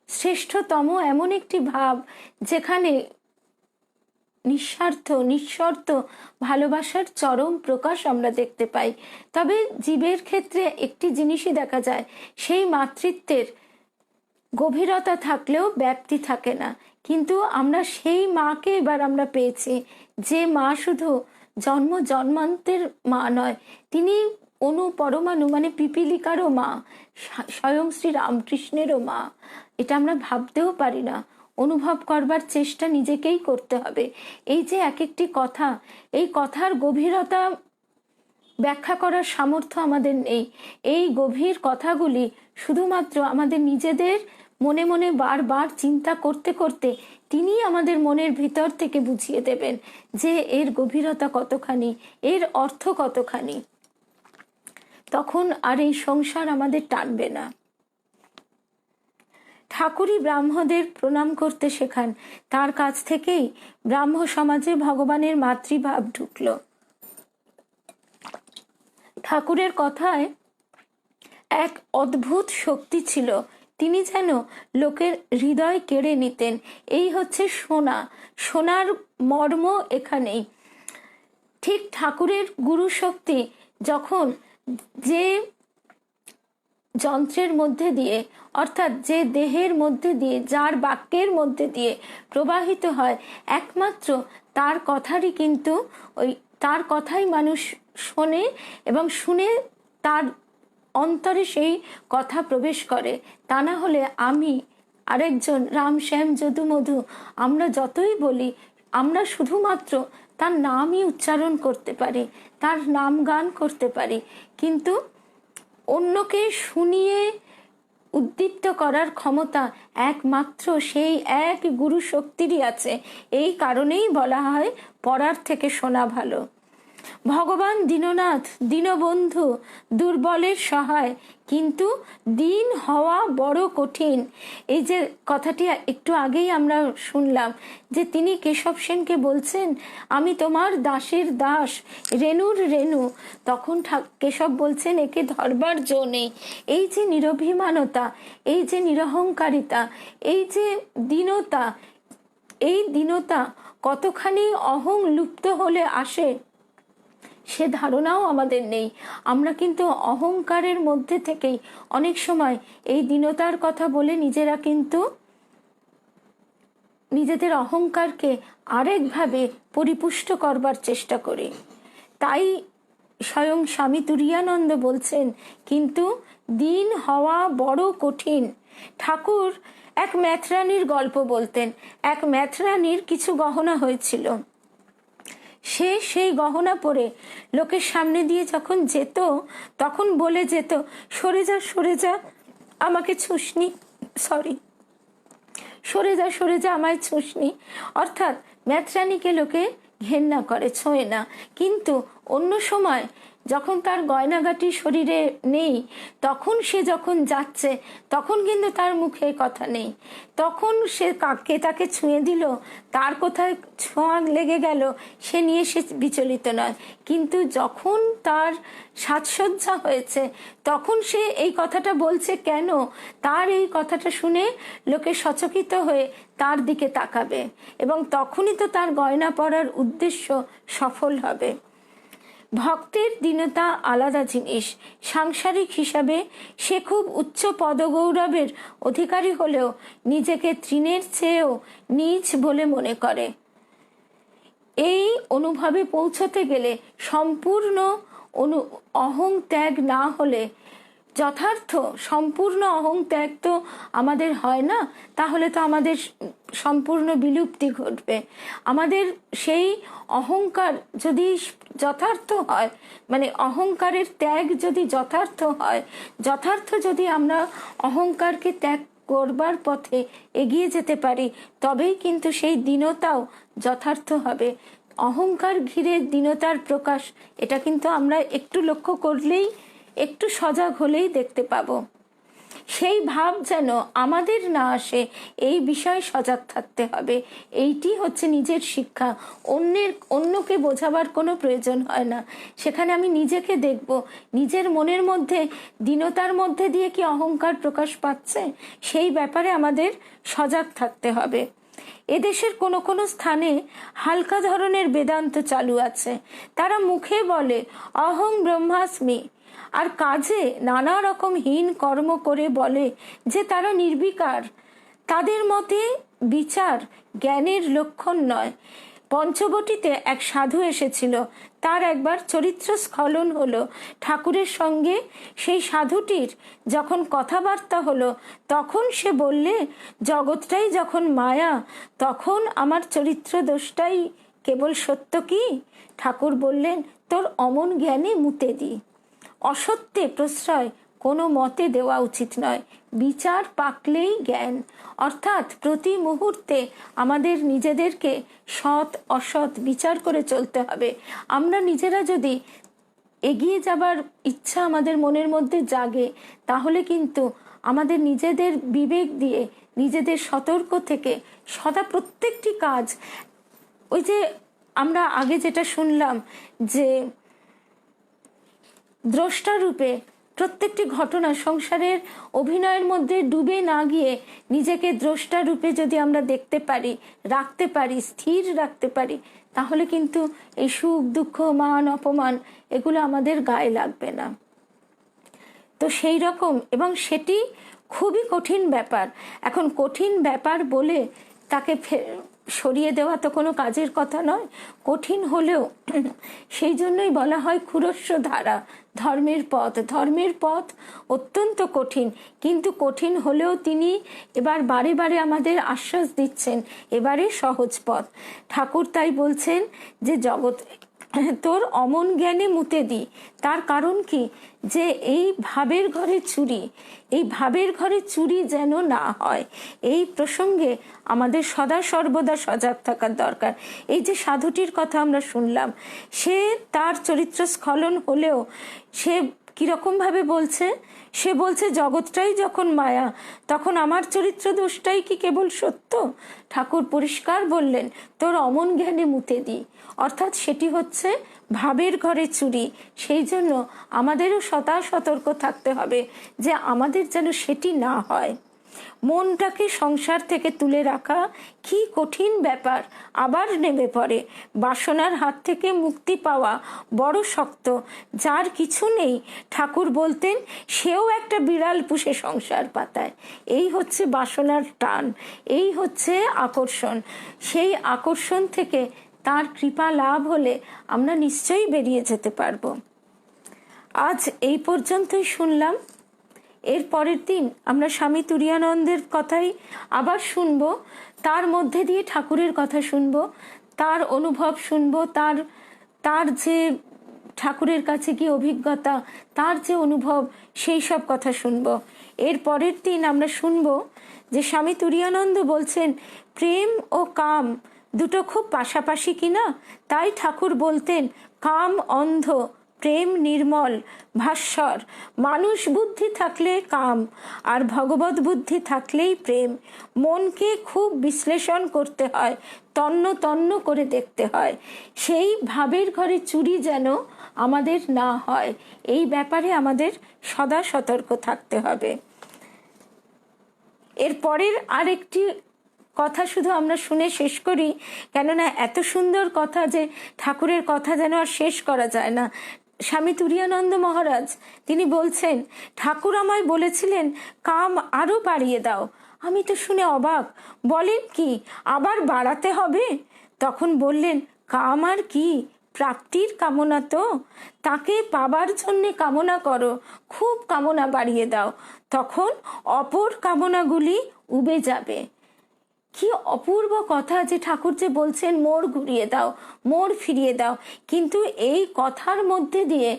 শ্রেষ্ঠতম এমন একটি ভাব, যেখানে নিঃস্বার্থ, নিঃশর্ত ভালোবাসার চরম প্রকাশ আমরা দেখতে পাই। তবে জীবের ক্ষেত্রে একটি জিনিসই দেখা যায়, সেই মাতৃত্বের গভীরতা থাকলেও ব্যাপ্তি থাকে না। কিন্তু আমরা সেই মাকে এবার আমরা পেয়েছি, যে মা শুধু জন্ম জন্মান্তের মা নয়, তিনি অনু পরমাণু মানে পিপিলিকারও মা, স্বয়ং শ্রী রামকৃষ্ণেরও মা। এটা আমরা ভাবতেও পারি না, অনুভব করবার চেষ্টা নিজেকেই করতে হবে। এই যে এক একটি কথা, এই কথার গভীরতা ব্যাখ্যা করার সামর্থ্য আমাদের নেই। এই গভীর কথাগুলি শুধুমাত্র আমাদের নিজেদের মনে মনে বারবার চিন্তা করতে করতে তিনি আমাদের মনের ভিতর থেকে বুঝিয়ে দেবেন যে এর গভীরতা কতখানি, এর অর্থ কতখানি। তখন আর এই সংসার আমাদের টানবে না। ঠাকুরই ব্রাহ্মদের প্রণাম করতে শেখান। তার কাছ থেকেই ব্রাহ্ম সমাজে ভগবানের মাতৃভাব ঢুকল। ঠাকুরের কথায় এক অদ্ভুত শক্তি ছিল, তিনি যেন লোকের হৃদয় কেড়ে নিতেন। এই হচ্ছে সোনা, সোনার মর্ম এখানেই। ঠিক ঠাকুরের গুরু শক্তি যখন যে যন্ত্রের মধ্যে দিয়ে, অর্থাৎ যে দেহের মধ্যে দিয়ে, যার বাক্যের মধ্যে দিয়ে প্রবাহিত হয়, একমাত্র তার কথারই কিন্তু তার কথাই মানুষ শোনে, এবং শুনে তার অন্তরে সেই কথা প্রবেশ করে। তা না হলে আমি, আরেকজন, রাম শ্যাম যদু মধু, আমরা যতই বলি, আমরা শুধুমাত্র তার নামই উচ্চারণ করতে পারি, তার নাম গান করতে পারি, কিন্তু অন্যকে শুনিয়ে উদ্দীপ্ত করার ক্ষমতা একমাত্র সেই এক গুরু শক্তিরই আছে। এই কারণেই বলা হয় পড়ার থেকে শোনা ভালো। ভগবান দীননাথ, দীনবন্ধু, দুর্বলের সহায়, কিন্তু দিন হওয়া বড় কঠিন। এই যে কথাটি একটু আগেই আমরা শুনলাম যে তিনি কেশব সেনকে বলছেন, আমি তোমার দাসের দাস, রেণুর রেণু। তখন কেশব বলছেন, একে ধরবার জো নেই। এই যে নিরভিমানতা, এই যে নিরহংকারিতা, এই যে দীনতা, এই দীনতা কতখানি অহং লুপ্ত হলে আসে সে ধারণাও আমাদের নেই। আমরা কিন্তু অহংকারের মধ্যে থেকেই অনেক সময় এই দীনতার কথা বলে নিজেরা কিন্তু নিজেদের অহংকারকে আরেকভাবে পরিপুষ্ট করবার চেষ্টা করি। তাই স্বয়ং স্বামী তুরীয়ানন্দ বলছেন, কিন্তু দিন হওয়া বড় কঠিন। ঠাকুর এক ম্যাথরানির গল্প বলতেন। এক ম্যাথরানির কিছু গহনা হয়েছিল। সে সেই গহনা পরে লোকের সামনে দিয়ে যখন যেত তখন বলে যেত, সরে যা সরে যা, আমাকে ছুঁসনি, সরে যা আমায় ছুঁসনি। অর্থাৎ ম্যাথরানিকে লোকে ঘেন্না করে, ছোঁয় না। কিন্তু অন্য সময় যখন তার গয়নাগাটি শরীরে নেই, তখন সে যখন যাচ্ছে তখন কিন্তু তার মুখে কথা নেই। তখন সে কাকে তাকে ছুঁয়ে দিল, তার কোথায় ছোঁয়া লেগে গেল সে নিয়ে সে বিচলিত নয়। কিন্তু যখন তার সাজসজ্জা হয়েছে তখন সে এই কথাটা বলছে কেন? তার এই কথাটা শুনে লোকে সচকিত হয়ে তার দিকে তাকাবে এবং তখনই তো তার গয়না পরার উদ্দেশ্য সফল হবে। ভক্তের দীনতা আলাদা জিনিস। সাংসারিক হিসাবে সে খুব উচ্চ পদগৌরবের অধিকারী হলেও নিজেকে তৃণের চেয়েও নীচ বলে মনে করে। এই অনুভবে পৌঁছতে গেলে সম্পূর্ণ অহং ত্যাগ না হলে, যথার্থ সম্পূর্ণ অহং ত্যাগ তো আমাদের হয় না, তাহলে তো আমাদের সম্পূর্ণ বিলুপ্তি ঘটবে। আমাদের সেই অহংকার যদি যথার্থ হয়, মানে অহংকারের ত্যাগ যদি যথার্থ হয়, যথার্থ যদি আমরা অহংকারকে ত্যাগ করবার পথে এগিয়ে যেতে পারি, তবেই কিন্তু সেই দীনতাও যথার্থ হবে। অহংকার ঘিরে দীনতার প্রকাশ, এটা কিন্তু আমরা একটু লক্ষ্য করলেই, একটু সজাগ হলেই দেখতে পাবো। সেই ভাব যেন আমাদের না আসে, এই বিষয়ে সজাগ থাকতে হবে। এইটি হচ্ছে নিজের শিক্ষা। অন্যকে বোঝাবার কোনো প্রয়োজন হয় না। সেখানে আমি নিজেকে দেখব, নিজের মনের মধ্যে দীনতার মধ্যে দিয়ে কি অহংকার প্রকাশ পাচ্ছে, সেই ব্যাপারে আমাদের সজাগ থাকতে হবে। এদেশের কোনো কোনো স্থানে হালকা ধরনের বেদান্ত চালু আছে। তারা মুখে বলে অহং ব্রহ্মাস্মি, আর কাজে নানা রকম হীন কর্ম করে বলে যে তারা নির্বিকার। তাদের মতে বিচার জ্ঞানের লক্ষণ নয়। পঞ্চবটিতে এক সাধু এসেছিল, তার একবার চরিত্র স্খলন হলো। ঠাকুরের সঙ্গে সেই সাধুটির যখন কথাবার্তা হলো তখন সে বললে, জগৎটাই যখন মায়া, তখন আমার চরিত্র দোষটাই কেবল সত্য কি? ঠাকুর বললেন, তোর অমন জ্ঞানে মুতে দি। অসত্যে প্রশ্রয় কোনো মতে দেওয়া উচিত নয়। বিচার পাকলেই জ্ঞান। অর্থাৎ প্রতি মুহূর্তে আমাদের নিজেদেরকে সৎ অসৎ বিচার করে চলতে হবে। আমরা নিজেরা যদি এগিয়ে যাবার ইচ্ছা আমাদের মনের মধ্যে জাগে, তাহলে কিন্তু আমাদের নিজেদের বিবেক দিয়ে, নিজেদের সতর্ক থেকে সদা প্রত্যেকটি কাজ, ওই যে আমরা আগে যেটা শুনলাম যে দ্রষ্টা রূপে প্রত্যেকটি ঘটনা, সংসারের অভিনয়ের মধ্যে ডুবে না গিয়ে নিজেকে দ্রষ্টা রূপে যদি আমরা দেখতে পারি, রাখতে পারি, স্থির রাখতে পারি, তাহলে কিন্তু এই সুখ দুঃখ মান অপমান এগুলো আমাদের গায়ে লাগবে না। তো সেই রকম, এবং সেটি খুবই কঠিন ব্যাপার। এখন কঠিন ব্যাপার বলে তাকে সরিয়ে দেওয়া তো কোনো কাজের কথা নয়। কঠিন হলেও সেই জন্যই বলা হয় ক্ষুরস্য ধারা, ধর্মের পথ। ধর্মের পথ অত্যন্ত কঠিন, কিন্তু কঠিন হলেও তিনি এবার বারে বারে আমাদের আশ্বাস দিচ্ছেন এবারে সহজ পথ। ঠাকুর তাই বলছেন যে তোর অমন জ্ঞানে মুতে দি। তার কারণ কি, যে এই ভাবের ঘরে চুরি, এই ভাবের ঘরে চুরি যেন না হয়, এই প্রসঙ্গে আমাদের সদা সর্বদা সজাগ থাকার দরকার। এই যে সাধুটির কথা আমরা শুনলাম, সে তার চরিত্র স্খলন হলেও সে কিরকমভাবে বলছে, সে বলছে জগৎটাই যখন মায়া, তখন আমার চরিত্র দোষটাই কি কেবল সত্য? ঠাকুর পরিষ্কার বললেন, তোর অমন জ্ঞানে মুতে দি, অর্থাৎ সেটি হচ্ছে ভাবের ঘরে চুরি। সেই জন্য আমাদেরও সতর্ক থাকতে হবে যে আমাদের যেন সেটি না হয়। মনটাকে সংসার থেকে তুলে রাখা কি কঠিন ব্যাপার, আবার নেমে পড়ে। বাসনার হাত থেকে মুক্তি পাওয়া বড় শক্ত। যার কিছু নেই, ঠাকুর বলতেন, সেও একটা বিড়াল পুষে সংসার পাতায়। এই হচ্ছে বাসনার টান, এই হচ্ছে আকর্ষণ। সেই আকর্ষণ থেকে তার কৃপা লাভ হলে আমরা নিশ্চয়ই বেরিয়ে যেতে পারবো। আজ এই পর্যন্তই শুনলাম। এর পরের দিন আমরা স্বামী তুরীয়ানন্দের কথাই আবার শুনব, তার মধ্যে দিয়ে ঠাকুরের কথা শুনব, তার অনুভব শুনব, তার যে ঠাকুরের কাছে কি অভিজ্ঞতা, তার যে অনুভব, সেই সব কথা শুনব। এর পরের দিন আমরা শুনব যে স্বামী তুরীয়ানন্দ বলছেন প্রেম ও কাম দুটো খুব পাশাপাশি কিনা। তাই ঠাকুর বলতেন, কাম অন্ধ, প্রেম নির্মল। ভাস্বর, মানুষ বুদ্ধি থাকলে কাম, আর ভগবত বুদ্ধি থাকলেই প্রেম। মনকে খুব বিশ্লেষণ করতে হয়, তন্ন তন্ন করে দেখতে হয়। সেই ভাবের ঘরে চুরি যেন আমাদের না হয়, এই ব্যাপারে আমাদের সদা সতর্ক থাকতে হবে। এর পরের আরেকটি কথা শুধু আমরা শুনে শেষ করি, কেননা এত সুন্দর কথা যে ঠাকুরের কথা যেন আর শেষ করা যায় না। স্বামী তুরীয়ানন্দ মহারাজ তিনি বলছেন, ঠাকুর আমায় বলেছিলেন কাম আরো বাড়িয়ে দাও। আমি তো শুনে অবাক, বলেন কি আবার বাড়াতে হবে? তখন বললেন, কাম আর কি, প্রাপ্তির কামনা তো, তাকে পাবার জন্যে কামনা করো, খুব কামনা বাড়িয়ে দাও, তখন অপর কামনাগুলি উবে যাবে। কি অপূর্ব কথা যে ঠাকুর যে বলছেন মোড় ঘুরিয়ে দাও, মোড় ফিরিয়ে দাও। কিন্তু এই কথার মধ্যে দিয়ে,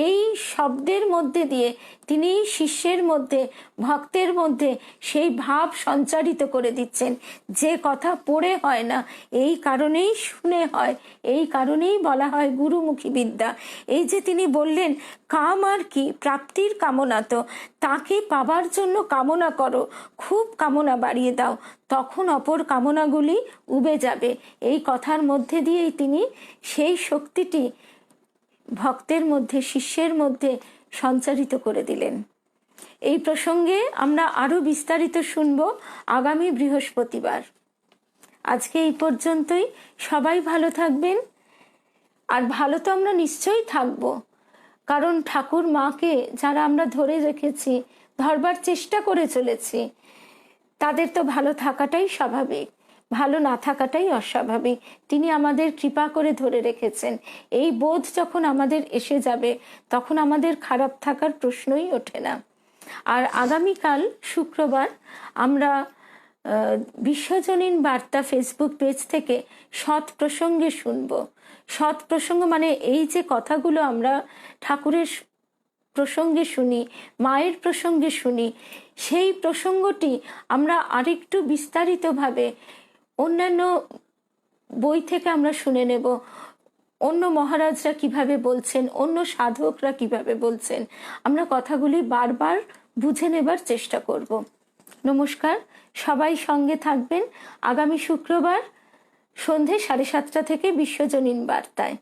এই শব্দের মধ্যে দিয়ে তিনি শিষ্যের মধ্যে, ভক্তের মধ্যে সেই ভাব সঞ্চারিত করে দিচ্ছেন, যে কথা পড়ে হয় না, এই কারণেই শুনে হয়, এই কারণেই বলা হয় গুরুমুখী বিদ্যা। এই যে তিনি বললেন কাম আর কি, প্রাপ্তির কামনা তো, তাকে পাবার জন্য কামনা করো, খুব কামনা বাড়িয়ে দাও, তখন অপর কামনাগুলি উবে যাবে। এই কথার মধ্যে দিয়েই তিনি সেই শক্তিটি ভক্তের মধ্যে, শিষ্যের মধ্যে সঞ্চারিত করে দিলেন। এই প্রসঙ্গে আমরা আরো বিস্তারিত শুনব আগামী বৃহস্পতিবার। আজকে এই পর্যন্তই। সবাই ভালো থাকবেন। আর ভালো তো আমরা নিশ্চয়ই থাকব, কারণ ঠাকুর মাকে যারা আমরা ধরে রেখেছি, ধরবার চেষ্টা করে চলেছি, তাদের তো ভালো থাকাটাই স্বাভাবিক, ভালো না থাকাটাই অস্বাভাবিক। তিনি আমাদের কৃপা করে ধরে রেখেছেন। এই বোধ যখন আমাদের এসে যাবে, তখন আমাদের খারাপ থাকার প্রশ্নই ওঠে না। আর আগামীকাল শুক্রবার আমরা বিশ্বজনীন বার্তা ফেসবুক পেজ থেকে সৎ প্রসঙ্গে শুনব। সৎ প্রসঙ্গ মানে এই যে কথাগুলো আমরা ঠাকুরের প্রসঙ্গে শুনি, মায়ের প্রসঙ্গে শুনি, সেই প্রসঙ্গটি আমরা আরেকটু বিস্তারিতভাবে অন্যান্য বই থেকে আমরা শুনে নেব। অন্য মহারাজরা কিভাবে বলছেন, অন্য সাধকরা কিভাবে বলছেন, আমরা কথাগুলি বারবার বুঝে নেবার চেষ্টা করব। নমস্কার, সবাই সঙ্গে থাকবেন আগামী শুক্রবার সন্ধে 7:30 থেকে বিশ্বজনীন বার্তায়।